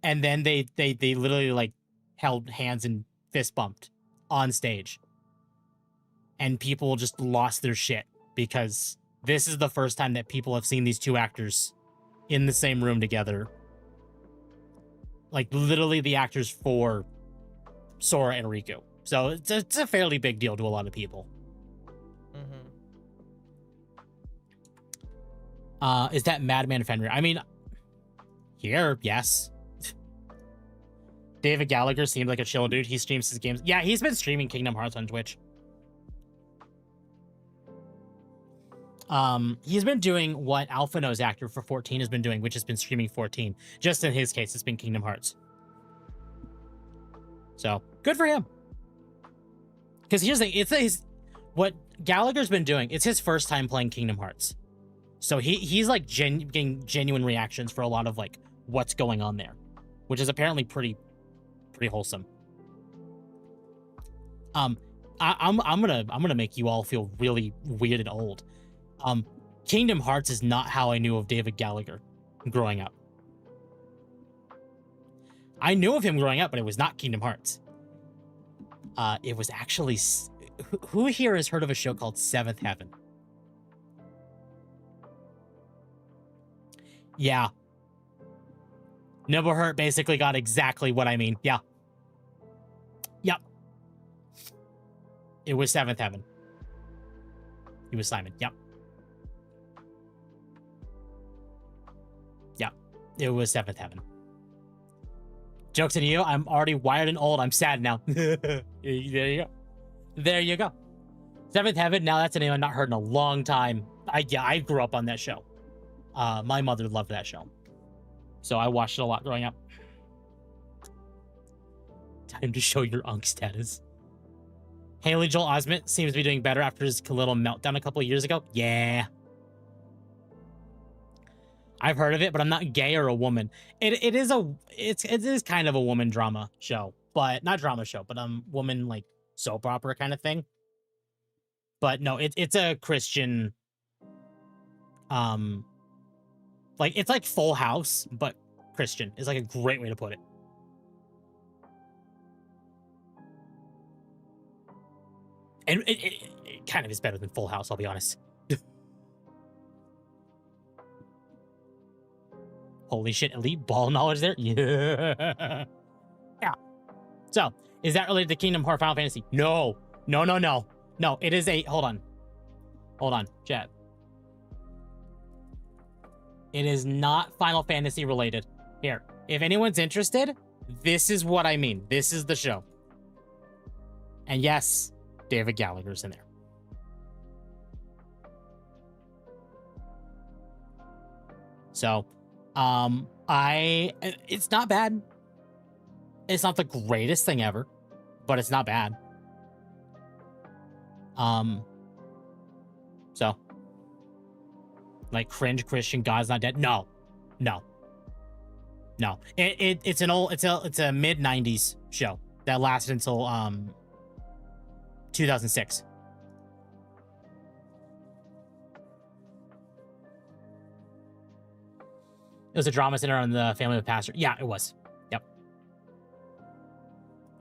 And then they literally like held hands and fist bumped on stage. And people just lost their shit because this is the first time that people have seen these two actors in the same room together. Like literally the actors for Sora and Riku. So it's a fairly big deal to a lot of people. Is that Madman Fenrir? I mean, here, yes. David Gallagher seemed like a chill dude. He streams his games. Yeah, he's been streaming Kingdom Hearts on Twitch. He's been doing what Alpha Nose actor for 14 has been doing, which has been streaming 14. Just in his case, it's been Kingdom Hearts. So, good for him. Because here's the thing, what Gallagher's been doing, it's his first time playing Kingdom Hearts. So he's like getting genuine reactions for a lot of like what's going on there, which is apparently pretty wholesome. I'm gonna make you all feel really weird and old. Kingdom Hearts is not how I knew of David Gallagher growing up. I knew of him growing up, but it was not Kingdom Hearts. It was actually, who here has heard of a show called Seventh Heaven? Yeah. Nibblehurt basically got exactly what I mean. Yeah. Yep. It was Seventh Heaven. He was Simon. Yep. Yep. It was Seventh Heaven. Joke's on you. I'm already wired and old. I'm sad now. There you go. Seventh Heaven. Now that's a name I've not heard in a long time. I grew up on that show. My mother loved that show. So I watched it a lot growing up. Time to show your unk status. Haley Joel Osment seems to be doing better after his little meltdown a couple of years ago. Yeah. I've heard of it, but I'm not gay or a woman. It is kind of a woman drama show, but not drama show, but woman like soap opera kind of thing. But no, it's a Christian, like it's like Full House, but Christian is like a great way to put it. And it kind of is better than Full House, I'll be honest. Holy shit, elite ball knowledge there? Yeah. Yeah. So, is that related to Kingdom Hearts Final Fantasy? No. No, it is a... Hold on, chat. It is not Final Fantasy related. Here, if anyone's interested, this is what I mean. This is the show. And yes, David Gallagher's in there. So, it's not bad. It's not the greatest thing ever, but it's not bad. So, like, cringe Christian God's Not Dead. No. It's a mid 90s show that lasted until 2006. It was a drama centered on the family of a pastor. Yeah, it was. Yep.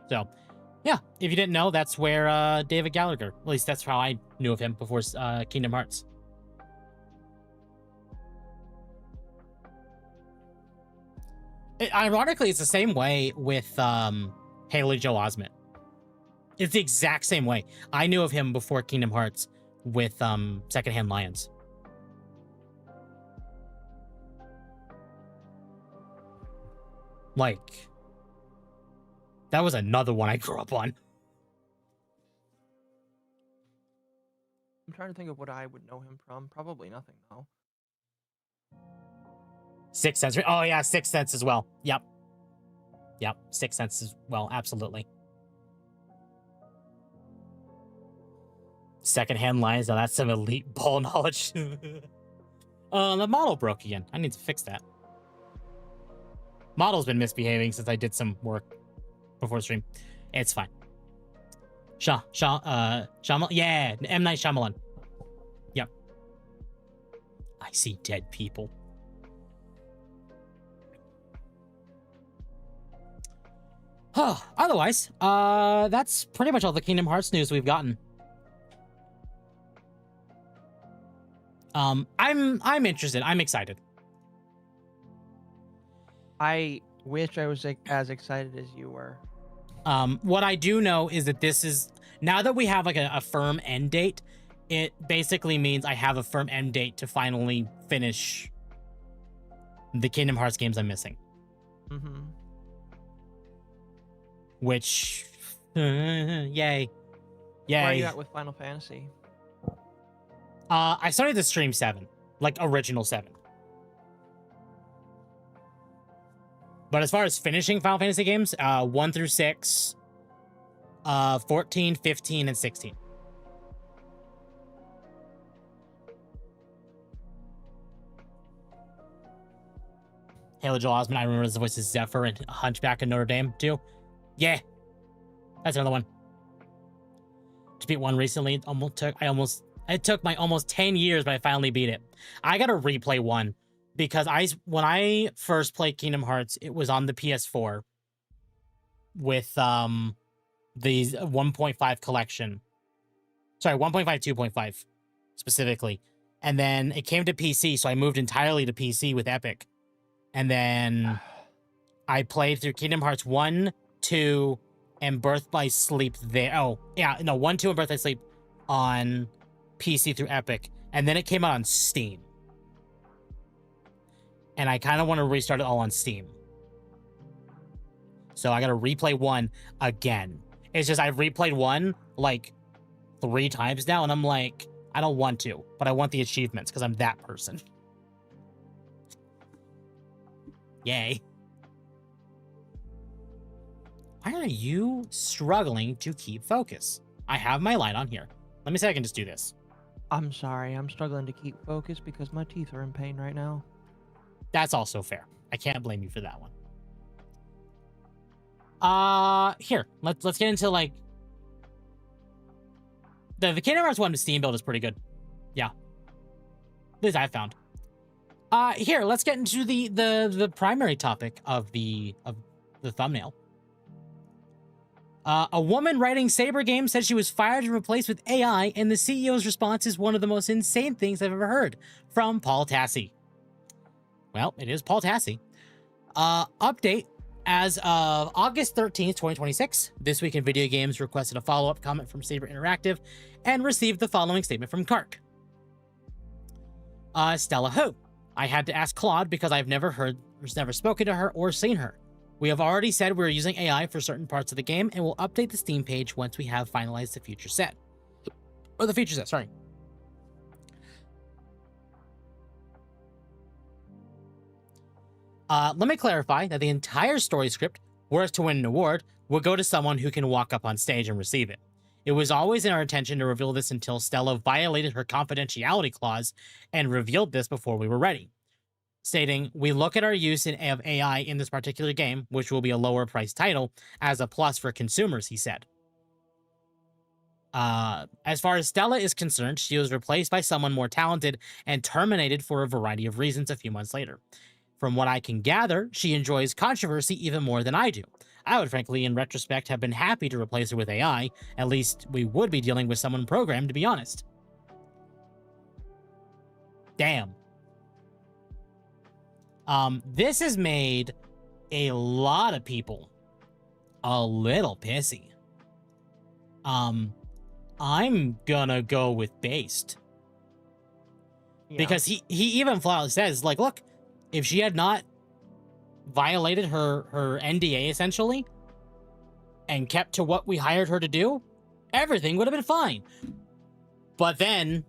So, yeah, if you didn't know, that's where David Gallagher, at least that's how I knew of him before Kingdom Hearts. Ironically, it's the same way with Haley Joel Osment. It's the exact same way. I knew of him before Kingdom Hearts with Secondhand Lions. Like, that was another one I grew up on. I'm trying to think of what I would know him from. Probably nothing, though. Sixth Sense. Oh, yeah, Sixth Sense as well. Yep. Sixth Sense as well. Absolutely. Secondhand Lions. Now, that's some elite ball knowledge. The model broke again. I need to fix that. Model's been misbehaving since I did some work before stream. It's fine. Shyamalan. Yeah, M. Night Shyamalan. Yep. I see dead people. Otherwise, that's pretty much all the Kingdom Hearts news we've gotten. I'm interested. I'm excited. I wish I was as excited as you were. What I do know is that this is, now that we have like a firm end date, it basically means I have a firm end date to finally finish the Kingdom Hearts games I'm missing. Mm-hmm. Which, yay. Where are you at with Final Fantasy? I started to stream 7, like original 7. But as far as finishing Final Fantasy games, 1 through 6, 14, 15, and 16. Haley Joel Osment, I remember the voice of Zephyr and Hunchback of Notre Dame, too. Yeah. That's another one. To beat one recently, it took my almost 10 years, but I finally beat it. I gotta replay 1. Because when I first played Kingdom Hearts, it was on the PS4 with the 1.5 collection. Sorry, 1.5, 2.5 specifically. And then it came to PC, so I moved entirely to PC with Epic. And then I played through Kingdom Hearts 1, 2, and Birth by Sleep there. Oh, yeah, no, 1, 2, and Birth by Sleep on PC through Epic. And then it came out on Steam. And I kind of want to restart it all on Steam. So I got to replay 1 again. It's just I've replayed 1 like 3 times now, and I'm like, I don't want to, but I want the achievements because I'm that person. Yay. Why are you struggling to keep focus? I have my light on here. Let me see if I can just do this. I'm sorry. I'm struggling to keep focus because my teeth are in pain right now. That's also fair. I can't blame you for that one. Here, let's get into like the Kingdom Hearts 1 to Steam build is pretty good. Yeah. At least I found. Here, let's get into the primary topic of the thumbnail. A woman writing Saber games said she was fired and replaced with AI, and the CEO's response is one of the most insane things I've ever heard from Paul Tassi. Well, it is Paul Tassi. Update. As of August 13th, 2026, This Week in Video Games requested a follow-up comment from Saber Interactive and received the following statement from Kark. Stella who? I had to ask Claude because I've never spoken to her or seen her. We have already said we're using AI for certain parts of the game and will update the Steam page once we have finalized the feature set. Or the feature set, sorry. Let me clarify that the entire story script were to win an award, would go to someone who can walk up on stage and receive it. It was always in our intention to reveal this until Stella violated her confidentiality clause and revealed this before we were ready. Stating, we look at our use of AI in this particular game, which will be a lower priced title, as a plus for consumers, he said. As far as Stella is concerned, she was replaced by someone more talented and terminated for a variety of reasons a few months later. From what I can gather, she enjoys controversy even more than I do. I would frankly, in retrospect, have been happy to replace her with AI. At least we would be dealing with someone programmed, to be honest. Damn. This has made a lot of people a little pissy. I'm gonna go with based. Yeah. Because he even flat out says, like, look, if she had not violated her NDA essentially and kept to what we hired her to do, everything would have been fine. But then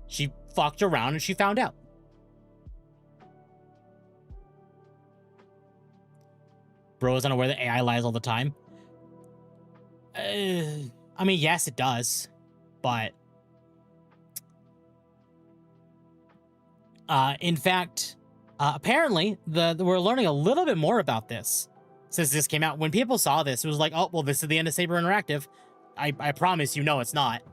she fucked around and she found out. Bro is unaware that AI lies all the time. I mean, yes, it does, but in fact, apparently, we're learning a little bit more about this since this came out. When people saw this, it was like, oh, well, this is the end of Saber Interactive. I promise you, no, it's not.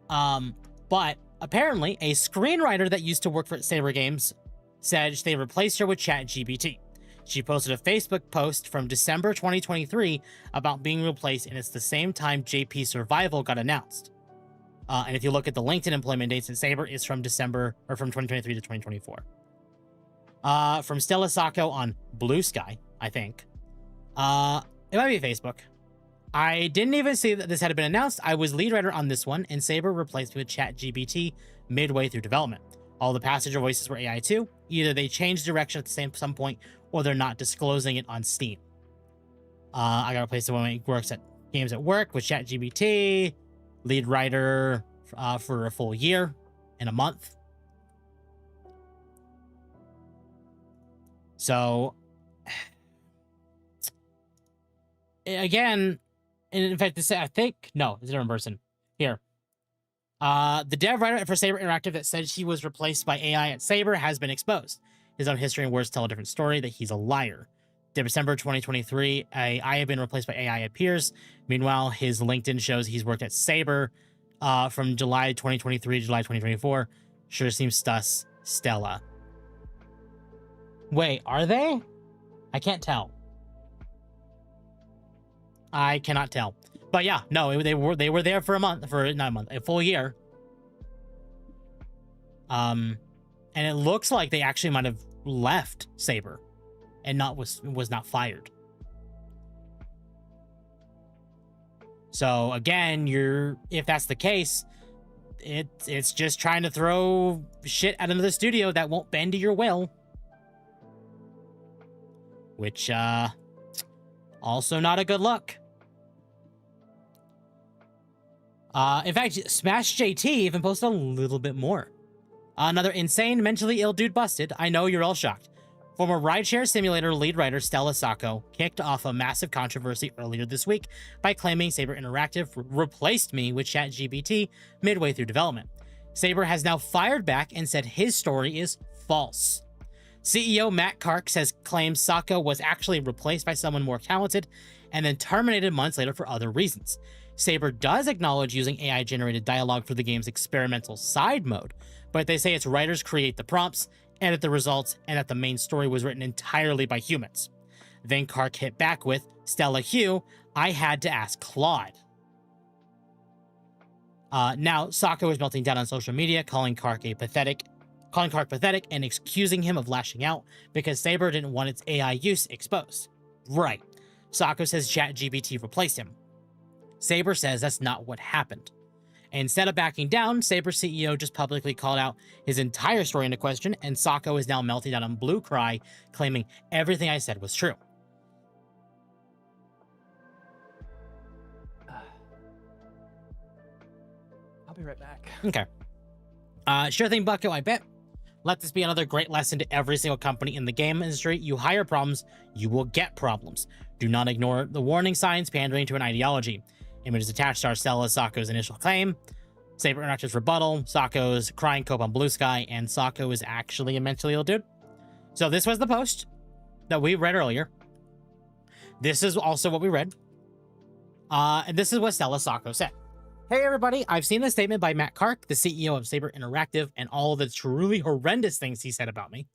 But apparently, a screenwriter that used to work for Saber Games said they replaced her with ChatGPT. She posted a Facebook post from December 2023 about being replaced, and it's the same time JP Survival got announced. And if you look at the LinkedIn employment dates in Saber, it's from December, or from 2023 to 2024. From Stella Sacco on Blue Sky, I think. It might be Facebook. I didn't even see that this had been announced. I was lead writer on this one, and Saber replaced me with ChatGPT midway through development. All the passenger voices were AI too. Either they changed direction at some point, or they're not disclosing it on Steam. I got replaced when he works at games at work with ChatGPT, lead writer for a full year and a month. So, again, and in fact, this, I think, no, it's a different person. Here. The dev writer for Saber Interactive that said she was replaced by AI at Saber has been exposed. His own history and words tell a different story, that he's a liar. December 2023, I have been replaced by AI appears. Meanwhile, his LinkedIn shows he's worked at Saber from July 2023 to July 2024. Sure seems sus. Stella. Wait, are they? I can't tell. I cannot tell. But yeah, no, they were there for not a month, a full year. And it looks like they actually might have left Saber and was not fired. So again, if that's the case, it's just trying to throw shit out into the studio that won't bend to your will. Which also not a good look. In fact, Smash JT even posted a little bit more. Another insane, mentally ill dude busted. I know you're all shocked. Former rideshare simulator lead writer Stella Sacco kicked off a massive controversy earlier this week by claiming Saber Interactive replaced me with ChatGPT midway through development. Saber has now fired back and said his story is false. CEO Matt Kark claims Sacco was actually replaced by someone more talented and then terminated months later for other reasons. Saber does acknowledge using AI-generated dialogue for the game's experimental side mode, but they say its writers create the prompts, edit the results, and that the main story was written entirely by humans. Then Kark hit back with, Stella Hugh, I had to ask Claude. Now, Sacco is melting down on social media, calling Kark pathetic and accusing him of lashing out because Saber didn't want its AI use exposed. Right. Sacco says ChatGPT replaced him. Saber says that's not what happened. Instead of backing down, Saber CEO just publicly called out his entire story into question, and Sacco is now melting down on Blue Cry, claiming everything I said was true. I'll be right back. Okay. Sure thing, Bucko, I bet. Let this be another great lesson to every single company in the game industry. You hire problems, you will get problems. Do not ignore the warning signs pandering to an ideology. Images attached are Stella Sacco's initial claim, Saber Interactive's rebuttal, Sacco's crying cope on Blue Sky, and Sacco is actually a mentally ill dude. So this was the post that we read earlier. This is also what we read. And this is what Stella Sacco said. Hey everybody, I've seen this statement by Matt Kark, the CEO of Saber Interactive, and all the truly horrendous things he said about me.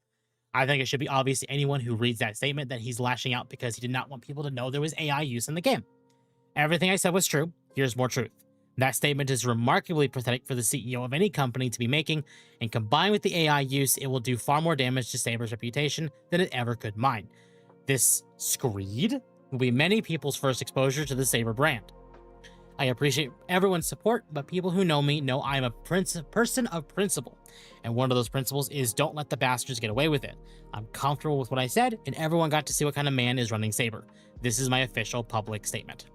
I think it should be obvious to anyone who reads that statement that he's lashing out because he did not want people to know there was AI use in the game. Everything I said was true. Here's more truth. That statement is remarkably pathetic for the CEO of any company to be making, and combined with the AI use, it will do far more damage to Saber's reputation than it ever could mine. This screed will be many people's first exposure to the Saber brand. I appreciate everyone's support, but people who know me know I'm a person of principle. And one of those principles is don't let the bastards get away with it. I'm comfortable with what I said, and everyone got to see what kind of man is running Saber. This is my official public statement.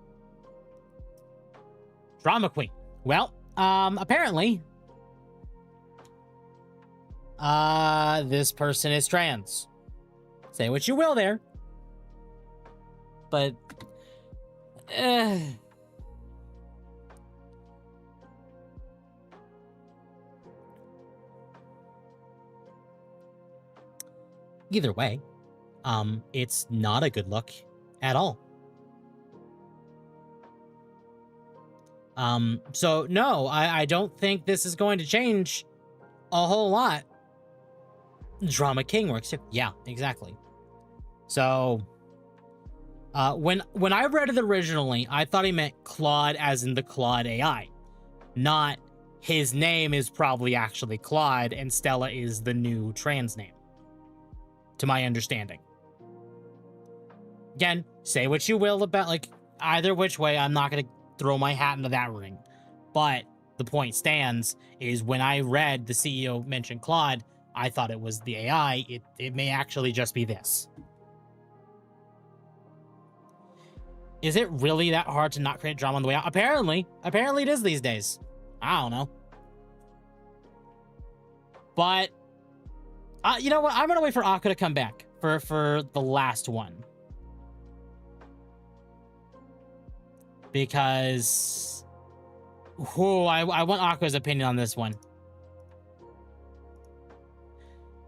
Drama queen. Well, apparently, this person is trans. Say what you will there. But, either way, it's not a good look at all. So no, I don't think this is going to change a whole lot. Drama King works too. Yeah, exactly. So, when I read it originally, I thought he meant Claude as in the Claude AI, not his name is probably actually Claude and Stella is the new trans name, to my understanding. Again, say what you will about, like, either which way, I'm not going to throw my hat into that ring. But the point stands is when I read the CEO mention Claude, I thought it was the AI. It may actually just be this. Is it really that hard to not create drama on the way out? Apparently it is these days. I don't know. But, you know what? I'm going to wait for Occo to come back for the last one. Because, I want Occo's opinion on this one.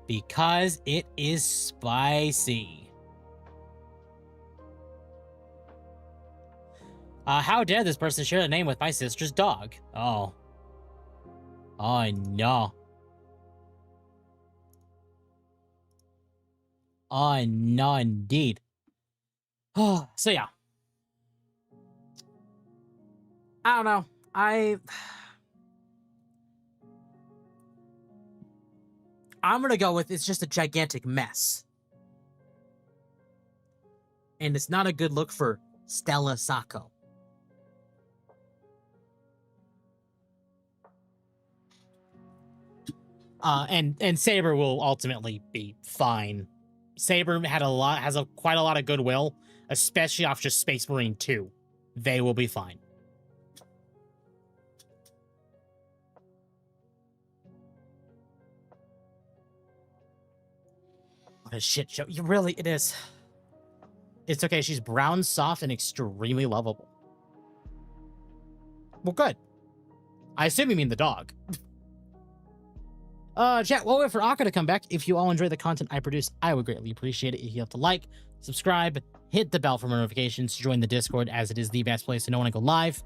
Because it is spicy. How dare this person share a name with my sister's dog? Oh. Oh, no. Oh, no, indeed. Oh, so yeah. I don't know. I'm gonna go with it's just a gigantic mess. And it's not a good look for Stella Sacco. And Saber will ultimately be fine. Saber has quite a lot of goodwill, especially off just Space Marine 2. They will be fine. What a shit show. It is. It's okay. She's brown, soft, and extremely lovable. Well, good. I assume you mean the dog. Chat, we'll wait for Occo to come back. If you all enjoy the content I produce, I would greatly appreciate it if you have to like, subscribe, hit the bell for more notifications, join the Discord, as it is the best place to know when I go live.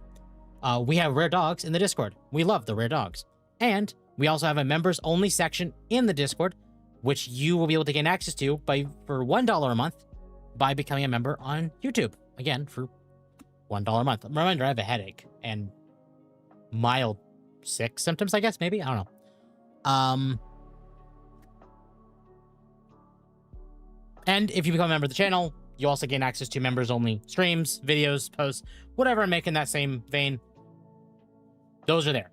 We have rare dogs in the Discord. We love the rare dogs. And we also have a members-only section in the Discord, which you will be able to gain access to for $1 a month by becoming a member on YouTube. Again, for $1 a month. Reminder, I have a headache and mild sick symptoms, I guess, maybe? I don't know. And if you become a member of the channel, you also gain access to members-only streams, videos, posts, whatever I make in that same vein. Those are there.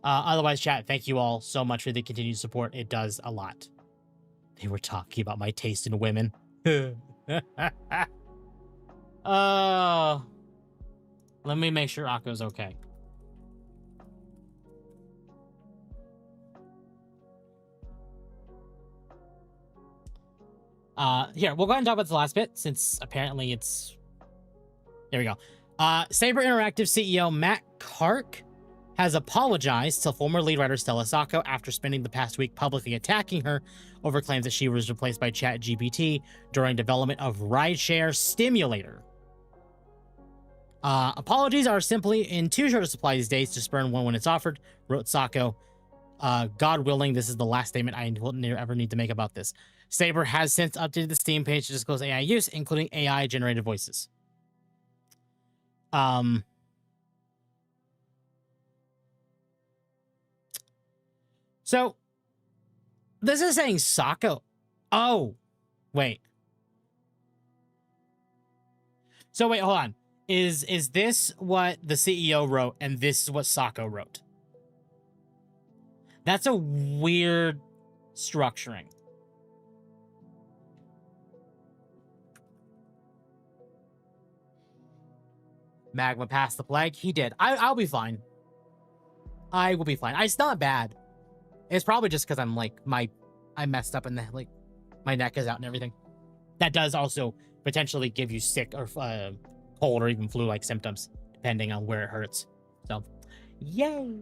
Otherwise, chat, thank you all so much for the continued support. It does a lot. They were talking about my taste in women. Oh. Let me make sure Occo's okay. Here, we'll go ahead and talk about the last bit since apparently it's... There we go. Saber Interactive CEO Matt Kark has apologized to former lead writer Stella Sacco after spending the past week publicly attacking her over claims that she was replaced by ChatGPT during development of Rideshare Stimulator. Apologies are simply in too short a supply these days to spurn one when it's offered, wrote Sacco. God willing, this is the last statement I will ever need to make about this. Saber has since updated the Steam page to disclose AI use, including AI-generated voices. So, this is saying Sacco. Oh, wait. So wait, hold on. Is this what the CEO wrote and this is what Sacco wrote? That's a weird structuring. Magma passed the plague. He did. I'll be fine. I will be fine. It's not bad. It's probably just because I'm like I messed up and like my neck is out and everything. That does also potentially give you sick or cold or even flu-like symptoms depending on where it hurts. So, yay!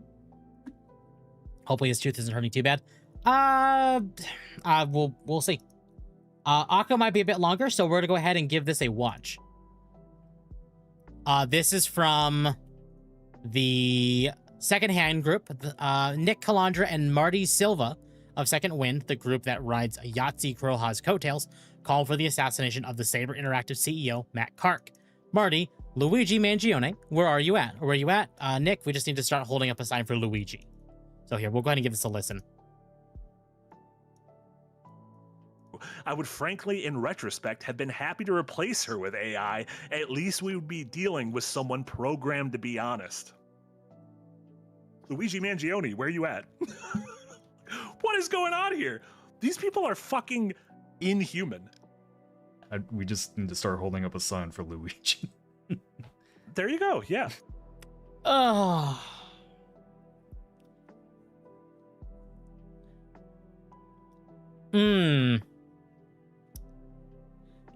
Hopefully his tooth isn't hurting too bad. We'll see. Occo might be a bit longer, so we're gonna go ahead and give this a watch. This is from the Second Hand group, Nick Calandra and Marty Silva of Second Wind, the group that rides Yahtzee Kroha's coattails, called for the assassination of the Saber Interactive CEO, Matt Kark. Marty, Luigi Mangione, where are you at? Or where are you at? Nick, we just need to start holding up a sign for Luigi. So here, we'll go ahead and give this a listen. I would frankly, in retrospect, have been happy to replace her with AI. At least we would be dealing with someone programmed to be honest. Luigi Mangione, where are you at? What is going on here? These people are fucking inhuman. We just need to start holding up a sign for Luigi. There you go, yeah. Oh.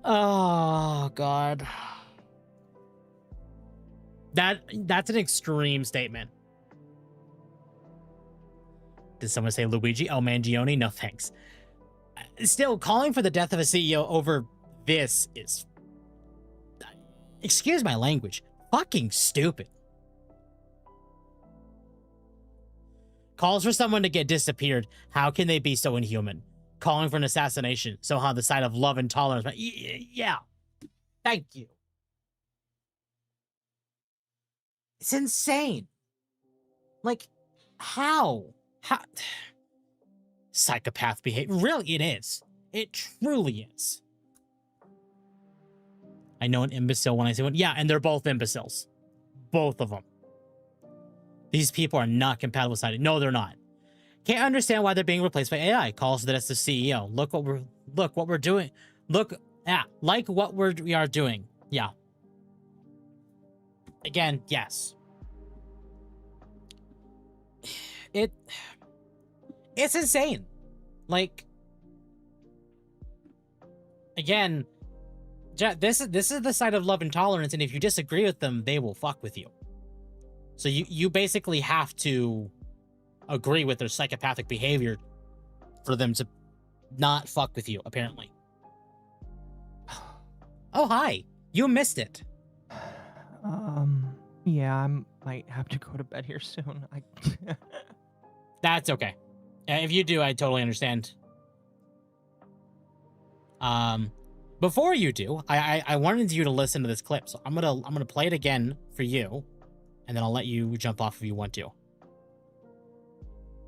Oh, God. That's an extreme statement. Did someone say Luigi? Oh, Mangione? No, thanks. Still, calling for the death of a CEO over this is, excuse my language, fucking stupid. Calls for someone to get disappeared. How can they be so inhuman? Calling for an assassination. So on the side of love and tolerance. Yeah. Thank you. It's insane. Like, how? Psychopath behavior. Really, it is. It truly is. I know an imbecile when I say one. Yeah, and they're both imbeciles. Both of them. These people are not compatible with society. No, they're not. Can't understand why they're being replaced by AI. Calls that as the CEO. Look what we're doing. Like what we are doing. Yeah. Again, yes. It's insane. Like, again, this is the side of love and tolerance, and if you disagree with them, they will fuck with you. So you basically have to agree with their psychopathic behavior for them to not fuck with you, apparently. Oh, hi. You missed it. Yeah, I might have to go to bed here soon. That's okay. If you do, I totally understand. Before you do, I wanted you to listen to this clip, so I'm gonna play it again for you, and then I'll let you jump off if you want to.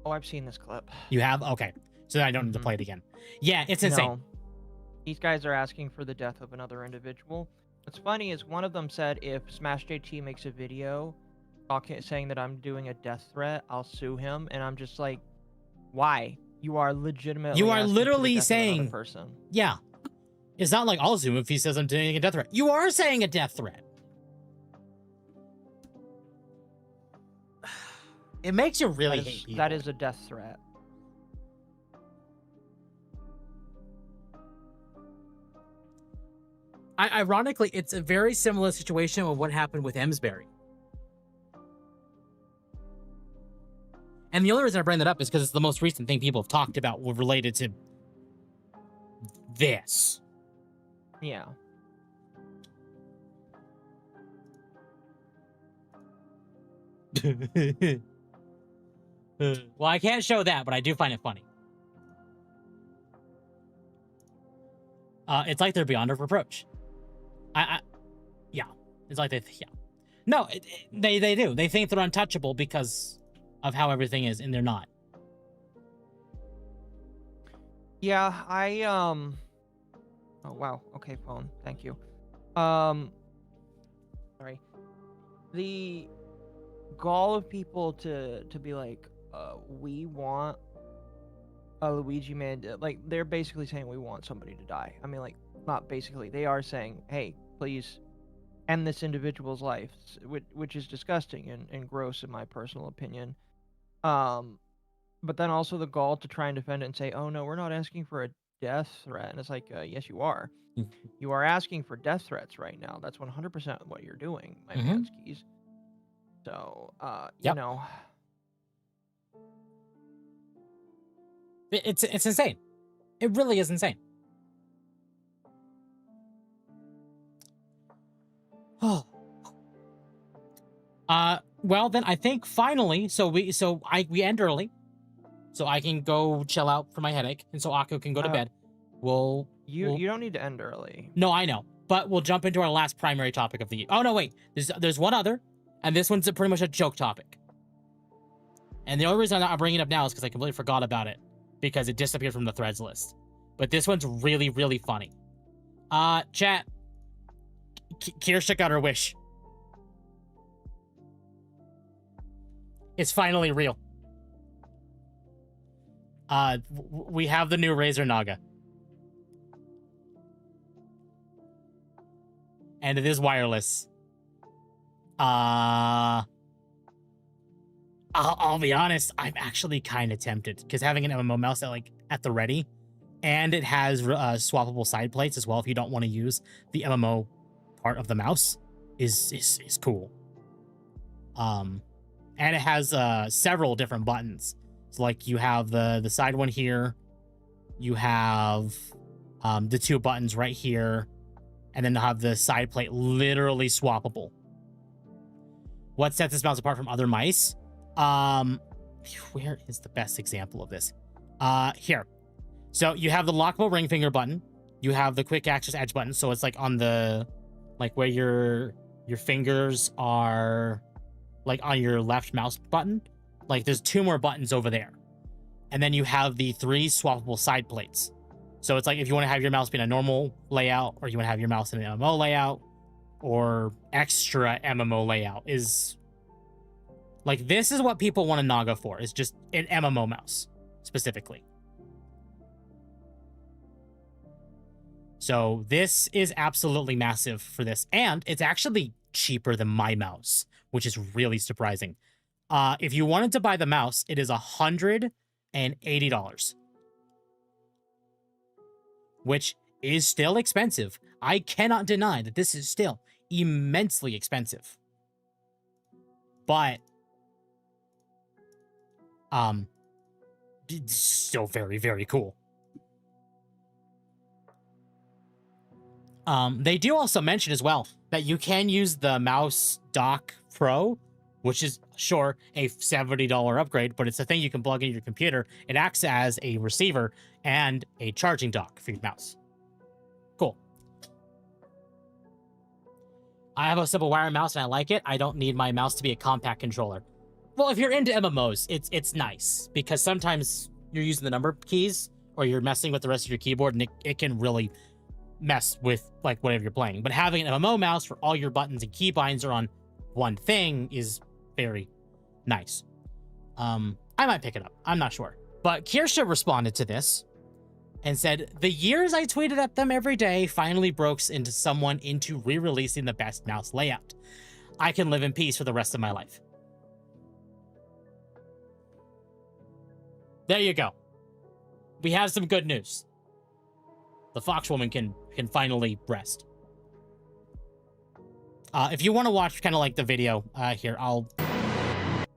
Oh, I've seen this clip. You have? Okay. So then I don't need to play it again. Yeah, it's insane. No. These guys are asking for the death of another individual. What's funny is one of them said if Smash JT makes a video saying that I'm doing a death threat, I'll sue him, and I'm just like, why? You are legitimately You are asking for the literally death of saying another person. Yeah. It's not like I'll sue him if he says I'm doing a death threat. You are saying a death threat. It makes you really hate people. That is a death threat. Ironically, it's a very similar situation with what happened with Emsbury. And the only reason I bring that up is because it's the most recent thing people have talked about related to this. Yeah. Well, I can't show that, but I do find it funny. It's like they're beyond a reproach. Yeah. It's like yeah. No, they do. They think they're untouchable because of how everything is, and they're not. Yeah, oh wow. Okay, phone. Thank you. Sorry. The gall of people to be like, we want a Luigi man like they're basically saying we want somebody to die. I mean, like, not basically. They are saying, hey, please end this individual's life, which is disgusting and gross in my personal opinion. But then also the gall to try and defend it and say, oh no, we're not asking for a death threat. And it's like, yes, you are. You are asking for death threats right now. That's 100% what you're doing, my man's keys. So, you know. It's insane. It really is insane. Oh. Well then I think finally, we end early, so I can go chill out for my headache, and so Occo can go to bed. You don't need to end early. No, I know, but we'll jump into our last primary topic of the year. Oh no, wait, there's one other, and this one's pretty much a joke topic. And the only reason I'm bringing it up now is because I completely forgot about it, because it disappeared from the threads list. But this one's really, really funny. Chat. Kirsha got her wish. It's finally real. We have the new Razer Naga. And it is wireless. I'll be honest, I'm actually kind of tempted, because having an MMO mouse at the ready, and it has swappable side plates as well if you don't want to use the MMO part of the mouse, is cool. And it has several different buttons. So like you have the side one here, you have the two buttons right here, and then you have the side plate literally swappable. What sets this mouse apart from other mice? Where is the best example of this? Here. So you have the lockable ring finger button. You have the quick access edge button. So it's like on the, like where your fingers are, like on your left mouse button. Like there's two more buttons over there. And then you have the 3 swappable side plates. So it's like if you want to have your mouse be in a normal layout, or you want to have your mouse in an MMO layout, or extra MMO layout, is like, this is what people want a Naga for, is just an MMO mouse specifically. So this is absolutely massive for this, and it's actually cheaper than my mouse, which is really surprising. If you wanted to buy the mouse, it is $180, which is still expensive. I cannot deny that this is still immensely expensive. But it's still very, very cool. They do also mention as well that you can use the Mouse Dock Pro, which is, sure, a $70 upgrade, but it's a thing you can plug into your computer. It acts as a receiver and a charging dock for your mouse. Cool. I have a simple wire mouse and I like it. I don't need my mouse to be a compact controller. Well, if you're into MMOs, it's nice, because sometimes you're using the number keys or you're messing with the rest of your keyboard, and it can really mess with like whatever you're playing. But having an MMO mouse for all your buttons and keybinds are on one thing is very nice. I might pick it up. I'm not sure. But Kirsha responded to this and said, the years I tweeted at them every day finally broke into someone into re-releasing the best mouse layout. I can live in peace for the rest of my life. There you go. We have some good news. The Fox woman can finally rest. If you want to watch kind of like the video here,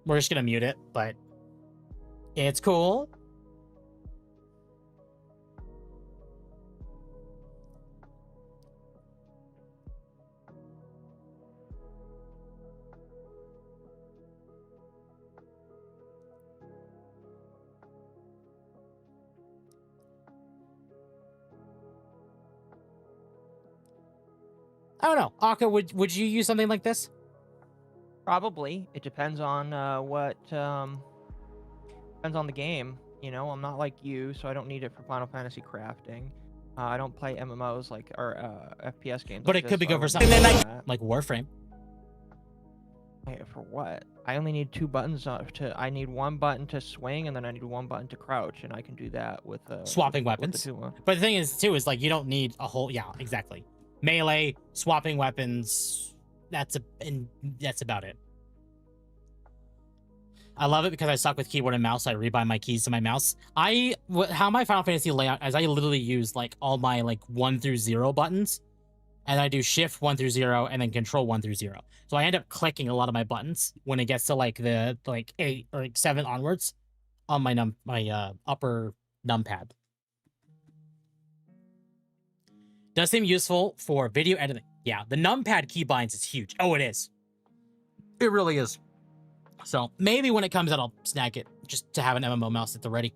we're just gonna mute it, but it's cool. I don't know. Occo, would you use something like this? Probably. It depends on depends on the game. You know, I'm not like you, so I don't need it for Final Fantasy crafting. I don't play MMOs or FPS games. But like it could be this, so good for I something wouldn't do that. like Warframe. Hey, for what? I only need 2 buttons I need 1 button to swing, and then I need 1 button to crouch, and I can do that with Swapping with weapons. the 2. But the thing is, too, is like you don't need a whole. Yeah, exactly. Melee, swapping weapons. That's about it. I love it because I suck with keyboard and mouse. So I rebind my keys to my mouse. How my Final Fantasy layout is I literally use like all my like 1 through 0 buttons, and I do Shift 1 through 0 and then Control 1 through 0. So I end up clicking a lot of my buttons when it gets to like the 8 or 7 onwards on my upper numpad. Does seem useful for video editing. Yeah, the numpad keybinds is huge. Oh, it is. It really is. So maybe when it comes out, I'll snag it just to have an MMO mouse at the ready.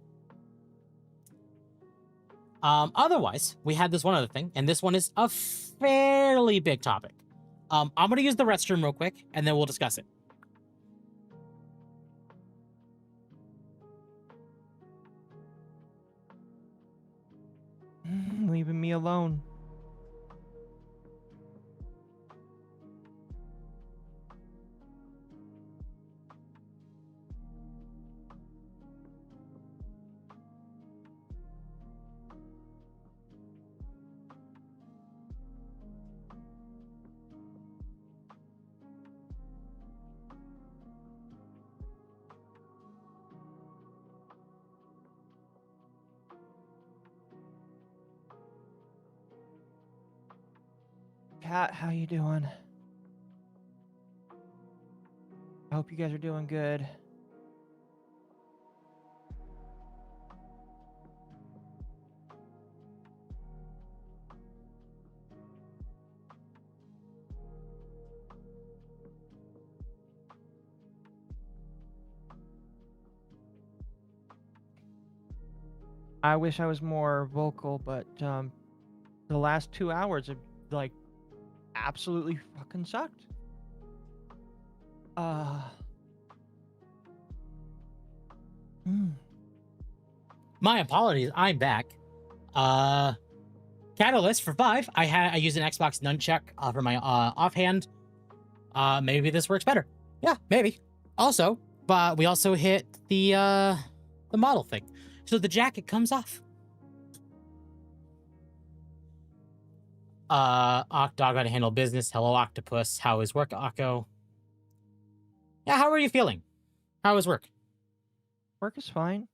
Otherwise, we had this one other thing, and this one is a fairly big topic. I'm going to use the restroom real quick, and then we'll discuss it. Leaving me alone. Kat, how you doing? I hope you guys are doing good. I wish I was more vocal, but the last 2 hours have like absolutely fucking sucked. My apologies. I'm back. Catalyst for 5. I used an Xbox nunchuck for my offhand. Maybe this works better. Yeah, maybe. Also, but we also hit the model thing, so the jacket comes off. Octog how to handle business. Hello, Octopus. How is work, Occo? Yeah, how are you feeling? How is work? Work is fine.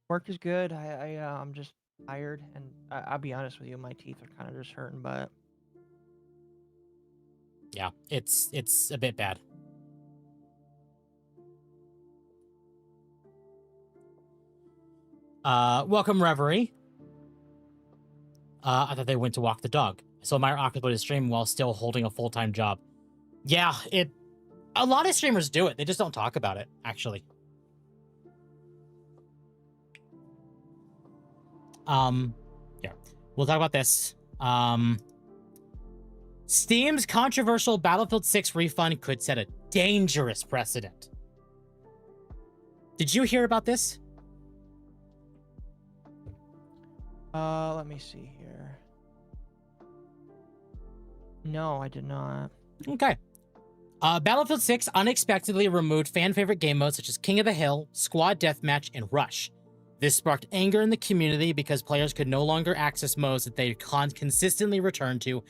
Work is good. I'm just tired, and I'll be honest with you, my teeth are kind of just hurting, but Yeah, it's a bit bad. Welcome, Reverie. I thought they went to walk the dog. So my Octopus is streaming while still holding a full-time job. Yeah, a lot of streamers do it. They just don't talk about it, actually. Yeah, we'll talk about this. Steam's controversial Battlefield 6 refund could set a dangerous precedent. Did you hear about this? let me see here. No, I did not. Okay. Battlefield 6 unexpectedly removed fan-favorite game modes such as King of the Hill, Squad Deathmatch, and Rush. This sparked anger in the community because players could no longer access modes that they consistently returned to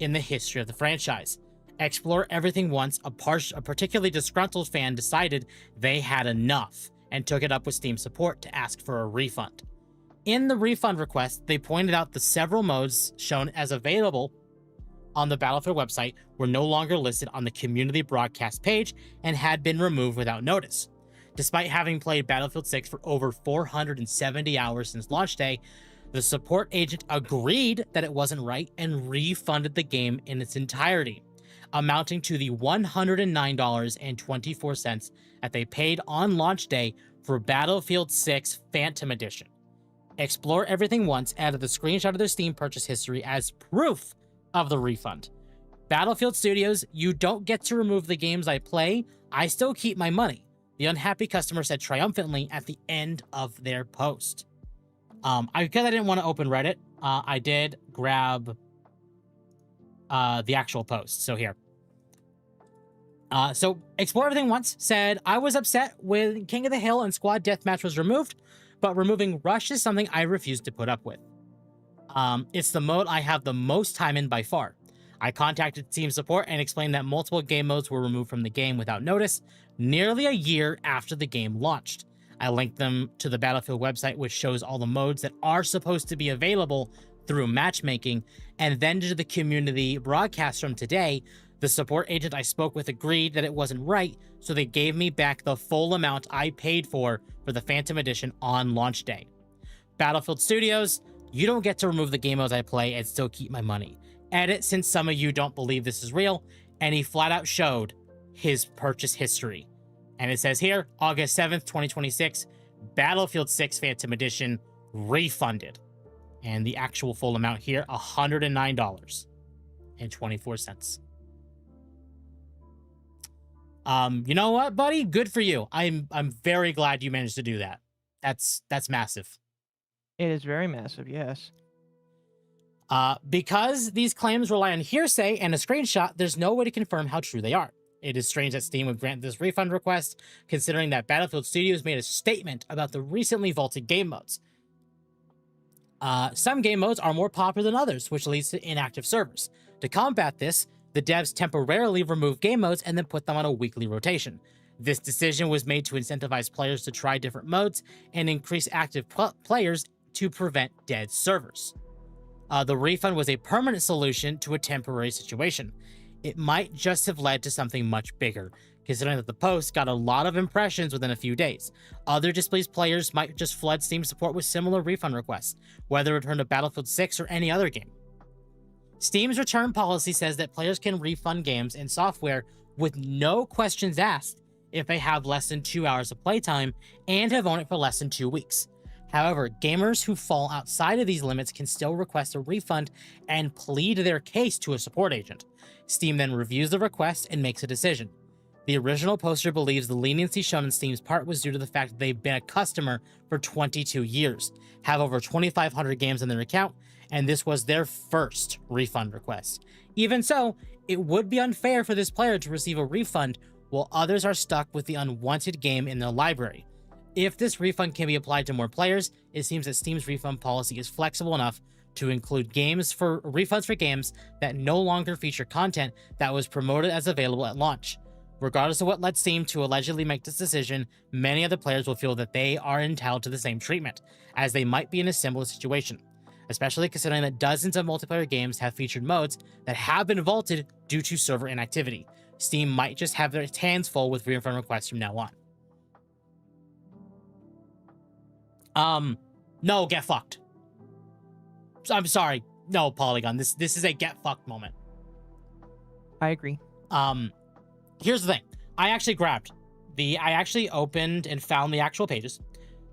in the history of the franchise. Explore Everything Once, a particularly disgruntled fan decided they had enough and took it up with Steam support to ask for a refund. In the refund request, they pointed out the several modes shown as available on the Battlefield website were no longer listed on the community broadcast page and had been removed without notice. Despite having played Battlefield 6 for over 470 hours since launch day, the support agent agreed that it wasn't right and refunded the game in its entirety, amounting to the $109.24 that they paid on launch day for Battlefield 6 Phantom Edition. Explore Everything Once added the screenshot of their Steam purchase history as proof of the refund. Battlefield Studios, you don't get to remove the games I play. I still keep my money, the unhappy customer said triumphantly at the end of their post. Because I didn't want to open Reddit, I did grab the actual post. So here. So Explore Everything Once said, I was upset when King of the Hill and Squad Deathmatch was removed, but removing Rush is something I refuse to put up with. It's the mode I have the most time in by far. I contacted Steam support and explained that multiple game modes were removed from the game without notice, nearly a year after the game launched. I linked them to the Battlefield website, which shows all the modes that are supposed to be available through matchmaking, and then to the community broadcast from today. The support agent I spoke with agreed that it wasn't right, so they gave me back the full amount I paid for the Phantom Edition on launch day. Battlefield Studios, you don't get to remove the game modes I play and still keep my money. Edit, since some of you don't believe this is real, and he flat out showed his purchase history. And it says here, August 7th, 2026, Battlefield 6 Phantom Edition refunded. And the actual full amount here, $109.24. You know what, buddy? Good for you. I'm very glad you managed to do that. That's massive. It is very massive, yes. Because these claims rely on hearsay and a screenshot, there's no way to confirm how true they are. It is strange that Steam would grant this refund request, considering that Battlefield Studios made a statement about the recently vaulted game modes. Some game modes are more popular than others, which leads to inactive servers. To combat this, the devs temporarily removed game modes and then put them on a weekly rotation. This decision was made to incentivize players to try different modes and increase active players to prevent dead servers. The refund was a permanent solution to a temporary situation. It might just have led to something much bigger, considering that the post got a lot of impressions within a few days. Other displeased players might just flood Steam support with similar refund requests, whether returned to Battlefield 6 or any other game. Steam's return policy says that players can refund games and software with no questions asked if they have less than 2 hours of playtime and have owned it for less than 2 weeks. However, gamers who fall outside of these limits can still request a refund and plead their case to a support agent. Steam then reviews the request and makes a decision. The original poster believes the leniency shown in Steam's part was due to the fact that they've been a customer for 22 years, have over 2,500 games on their account, and this was their first refund request. Even so, it would be unfair for this player to receive a refund while others are stuck with the unwanted game in their library. If this refund can be applied to more players, it seems that Steam's refund policy is flexible enough to include refunds for games that no longer feature content that was promoted as available at launch. Regardless of what led Steam to allegedly make this decision, many other players will feel that they are entitled to the same treatment, as they might be in a similar situation, especially considering that dozens of multiplayer games have featured modes that have been vaulted due to server inactivity. Steam might just have their hands full with refund requests from now on. No, get fucked. I'm sorry. No, Polygon. This is a get fucked moment. I agree. Here's the thing. I actually opened and found the actual pages.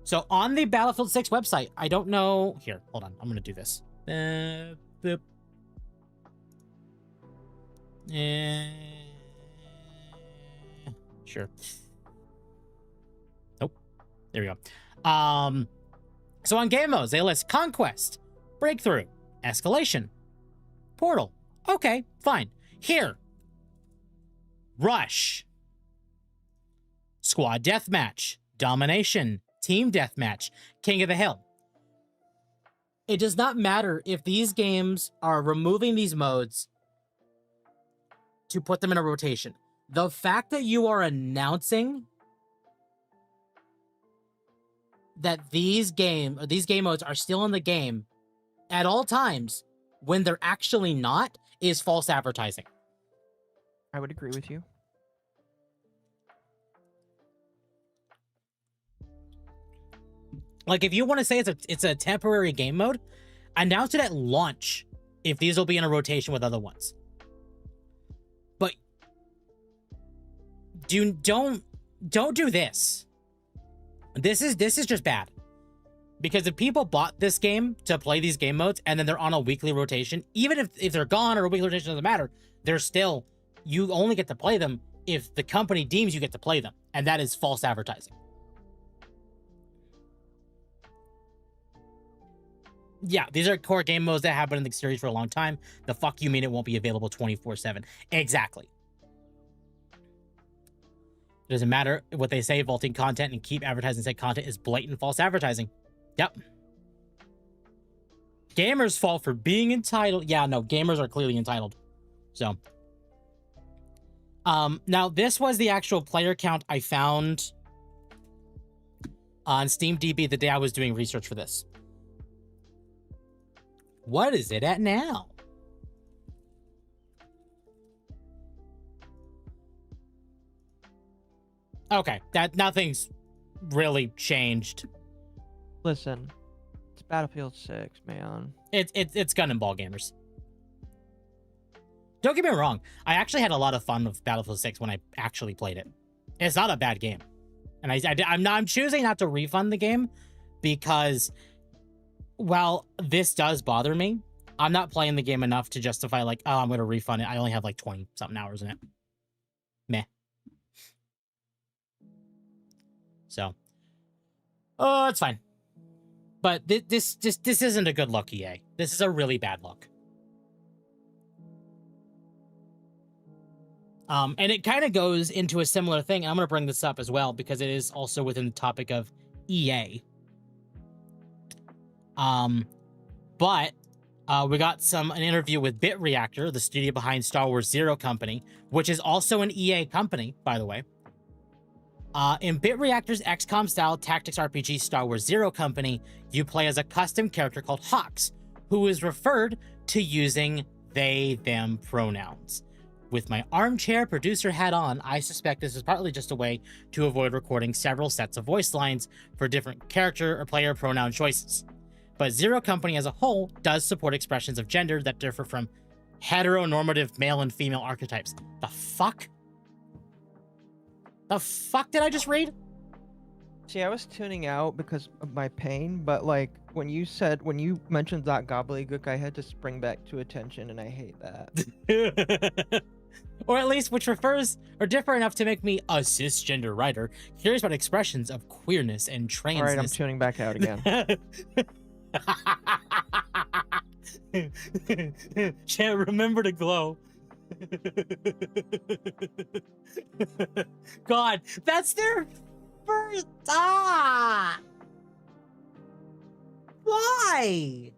So on the Battlefield 6 website, I don't know. Here, hold on. I'm going to do this. Boop. Sure. Nope. There we go. So on game modes, they list Conquest, Breakthrough, Escalation, Portal. Okay, fine. Here, Rush, Squad Deathmatch, Domination, Team Deathmatch, King of the Hill. It does not matter if these games are removing these modes to put them in a rotation. The fact that you are announcing that these game modes are still in the game at all times when they're actually not is false advertising. I would agree with you. Like, if you want to say it's a temporary game mode, announce it at launch if these will be in a rotation with other ones. But don't do this. This is just bad. Because if people bought this game to play these game modes and then they're on a weekly rotation, even if they're gone or a weekly rotation doesn't matter, they're still, you only get to play them if the company deems you get to play them. And that is false advertising. Yeah, these are core game modes that have been in the series for a long time. The fuck you mean it won't be available 24/7? Exactly. It doesn't matter what they say, vaulting content and keep advertising said content is blatant false advertising. Yep. Gamers fall for being entitled. Yeah, no, gamers are clearly entitled. So. Now, this was the actual player count I found on SteamDB the day I was doing research for this. What is it at now? Okay, that nothing's really changed. Listen, it's Battlefield 6, man. It's gun and ball gamers. Don't get me wrong. I actually had a lot of fun with Battlefield 6 when I actually played it. It's not a bad game, and I'm choosing not to refund the game because, while this does bother me, I'm not playing the game enough to justify like, oh, I'm going to refund it. I only have like 20 something hours in it. Meh. So, oh, it's fine. But this isn't a good look, EA. This is a really bad look. And it kind of goes into a similar thing. I'm going to bring this up as well because it is also within the topic of EA. But we got an interview with BitReactor, the studio behind Star Wars Zero Company, which is also an EA company, by the way. In BitReactor's XCOM-style tactics RPG Star Wars Zero Company, you play as a custom character called Hawks, who is referred to using they, them pronouns. With my armchair producer hat on, I suspect this is partly just a way to avoid recording several sets of voice lines for different character or player pronoun choices. But Zero Company as a whole does support expressions of gender that differ from heteronormative male and female archetypes. The fuck? The fuck did I just read? See, I was tuning out because of my pain, but like when you mentioned that gobbledygook, I had to spring back to attention, and I hate that. Or at least which refers or differ enough to make me a cisgender writer curious about expressions of queerness and transness. All right, I'm tuning back out again. Chat, remember to glow. God, that's their first. Why?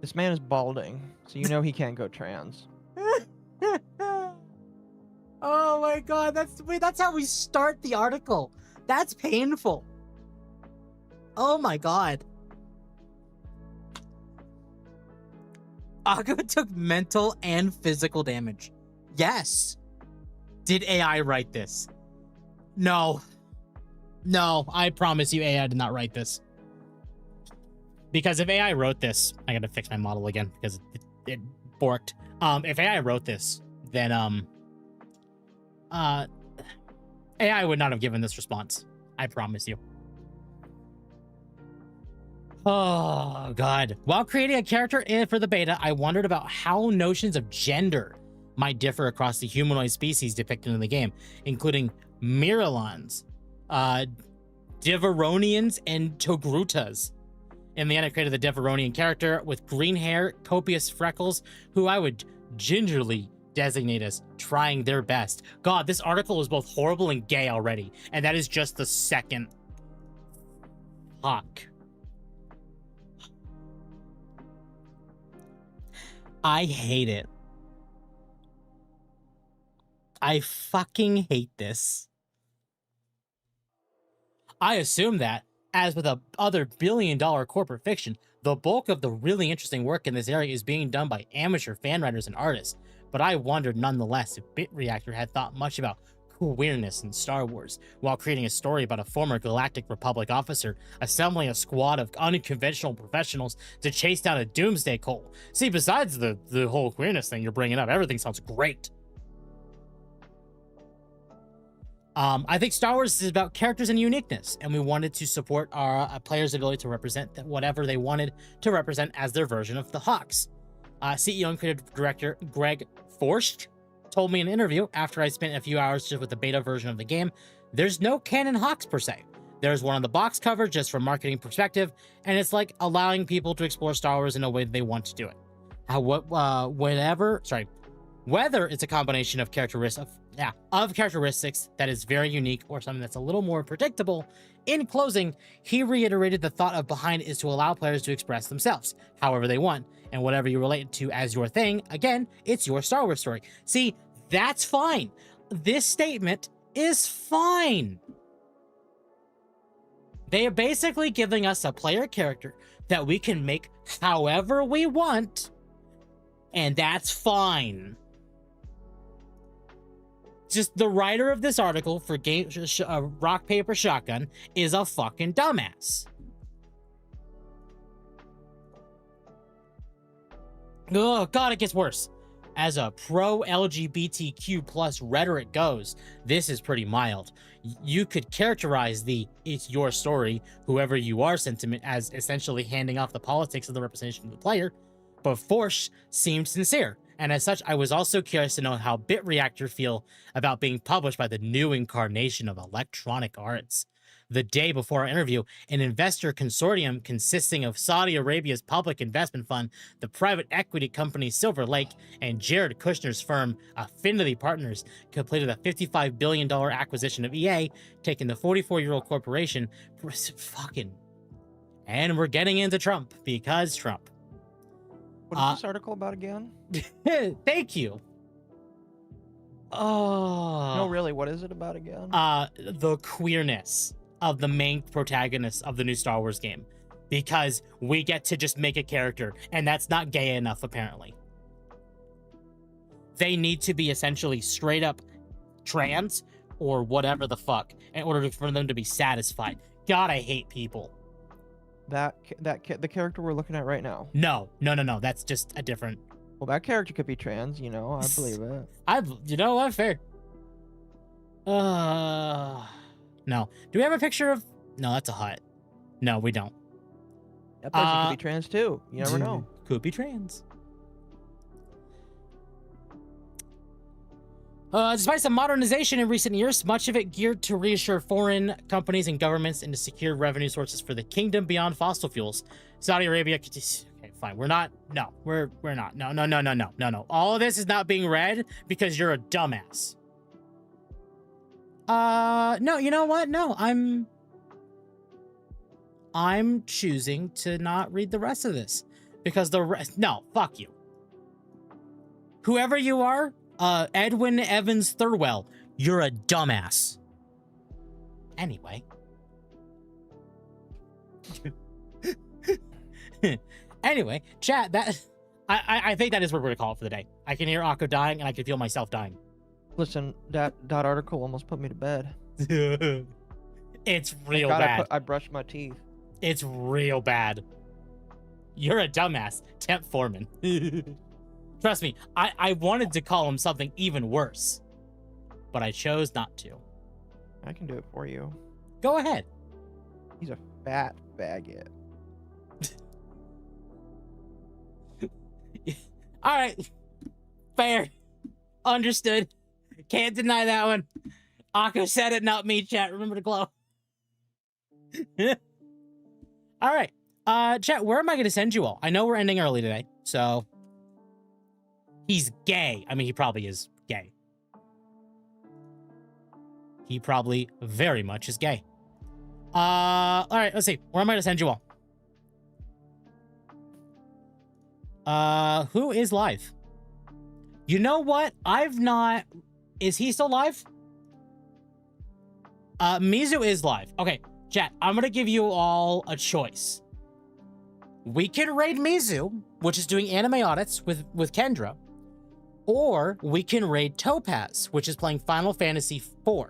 This man is balding, so you know he can't go trans. Oh my God, that's how we start the article. That's painful. Oh my God. Occo took mental and physical damage. Yes. Did AI write this? No. No, I promise you AI did not write this. Because if AI wrote this, I gotta fix my model again because it borked. If AI wrote this, then AI would not have given this response. I promise you. Oh, God. While creating a character for the beta, I wondered about how notions of gender might differ across the humanoid species depicted in the game, including Miralons, Deveronians, and Togrutas. In the end, I created the Deveronian character with green hair, copious freckles, who I would gingerly designate as trying their best. God, this article is both horrible and gay already, and that is just the second. Fuck. I hate it. I fucking hate this. I assume that, as with other billion-dollar corporate fiction, The bulk of the really interesting work in this area is being done by amateur fan writers and artists, but I wondered nonetheless if Bit Reactor had thought much about queerness in Star Wars while creating a story about a former Galactic Republic officer assembling a squad of unconventional professionals to chase down a doomsday cult. See, besides the whole queerness thing you're bringing up, everything sounds great. I think Star Wars is about characters and uniqueness, and we wanted to support our players' ability to represent whatever they wanted to represent as their version of the Hawks. CEO and creative director Greg Forst told me in an interview after I spent a few hours just with the beta version of the game, there's no canon Hawks per se. There's one on the box cover just from marketing perspective, and it's like allowing people to explore Star Wars in a way they want to do it. Whether it's a combination of characteristics that is very unique or something that's a little more predictable. In closing, he reiterated the thought behind it is to allow players to express themselves however they want, and whatever you relate to as your thing, again, it's your Star Wars story. See, that's fine. This statement is fine. They are basically giving us a player character that we can make however we want, and that's fine. Just the writer of this article for Rock Paper Shotgun is a fucking dumbass. Oh god, it gets worse. As a pro-LGBTQ plus rhetoric goes, this is pretty mild. You could characterize the "it's your story, whoever you are" sentiment as essentially handing off the politics of the representation of the player, but Force seemed sincere. And as such, I was also curious to know how Bit Reactor feel about being published by the new incarnation of Electronic Arts. The day before our interview, an investor consortium consisting of Saudi Arabia's public investment fund, the private equity company Silver Lake, and Jared Kushner's firm Affinity Partners completed a $55 billion acquisition of EA, taking the 44-year-old corporation and we're getting into Trump because Trump. What is this article about again? Thank you. Oh. No, really, what is it about again? The queerness of the main protagonist of the new Star Wars game. Because we get to just make a character, and that's not gay enough, apparently. They need to be essentially straight up trans, or whatever the fuck, in order for them to be satisfied. God, I hate people. The character we're looking at right now. No. That's just a different. Well, that character could be trans, you know. I believe it. You know what? Fair. No. Do we have a picture of? No, that's a hut. No, we don't. That person could be trans too. You never know. Could be trans. Despite some modernization in recent years, much of it geared to reassure foreign companies and governments and to secure revenue sources for the kingdom beyond fossil fuels. Saudi Arabia. Okay, fine. We're not. No, we're not. No. All of this is not being read because you're a dumbass. No. You know what? No, I'm choosing to not read the rest of this because the rest. No, fuck you. Whoever you are. Edwin Evans Thurwell, you're a dumbass. Anyway. Anyway, chat, I think that is what we're gonna call it for the day. I can hear Akko dying and I can feel myself dying. Listen, that article almost put me to bed. It's real bad. I brushed my teeth. It's real bad. You're a dumbass, Temp Foreman. Trust me, I wanted to call him something even worse, but I chose not to. I can do it for you. Go ahead. He's a fat faggot. All right. Fair. Understood. Can't deny that one. Akko said it, not me, chat. Remember to glow. All right. Chat, where am I going to send you all? I know we're ending early today, so... He's gay. I mean, he probably is gay. He probably very much is gay. All right, let's see. Where am I going to send you all? Who is live? You know what? I've not... Is he still live? Mizu is live. Okay, chat, I'm going to give you all a choice. we can raid Mizu, which is doing anime audits with Kendra, or we can raid Topaz, which is playing Final Fantasy IV.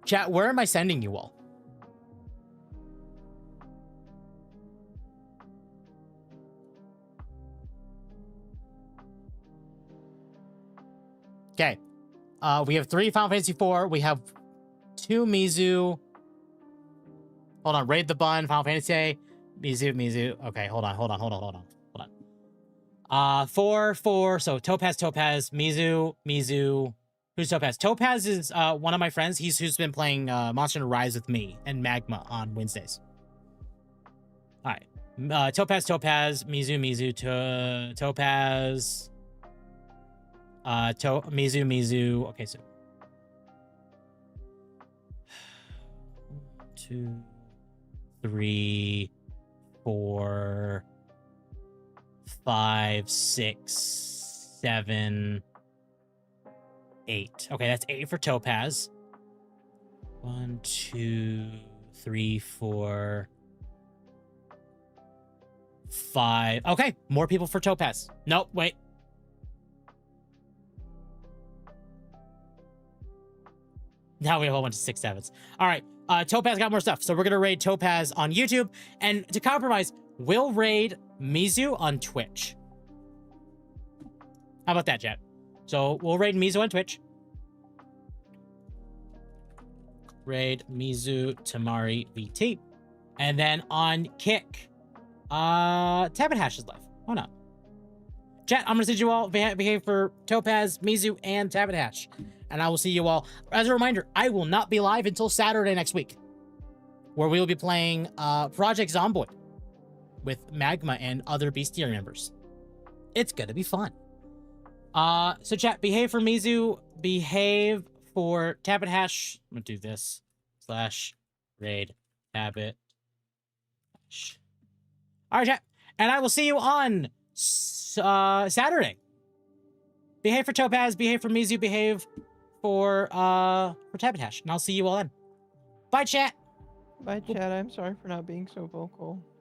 Chat, where am I sending you all? Okay. We have 3 Final Fantasy IV. We have 2 Mizu. Hold on. Raid the Bun, Final Fantasy. Mizu. Okay, hold on. 4. So Topaz, Mizu. Who's Topaz? Topaz is one of my friends. Who's been playing Monster Hunter Rise with me and Magma on Wednesdays. All right. Topaz, Mizu, Topaz. Mizu. Okay, so 2, 3, 4, 5, 6, 7, 8. Okay, that's 8 for Topaz. 1, 2, 3, 4, 5. Okay, more people for Topaz. Nope, wait. Now we have a whole bunch of 6 sevens. All right, Topaz got more stuff. So we're going to raid Topaz on YouTube. And to compromise, we'll raid Mizu on Twitch. How about that, chat? So we'll raid Mizu on Twitch. Raid Mizu Tamari VT. And then on Kick, Tabahash is live. Why not? Chat, I'm going to send you all behave for Topaz, Mizu, and Tabahash. And I will see you all. As a reminder, I will not be live until Saturday next week, where we will be playing Project Zomboid with Magma and other Bestiary members. It's going to be fun. So chat, behave for Mizu, behave for Tabahash. I'm going to do this. /raid Tabit. All right, chat. And I will see you on Saturday. Behave for Topaz, behave for Mizu, behave for Tabahash. And I'll see you all then. Bye, chat. Bye, chat. I'm sorry for not being so vocal.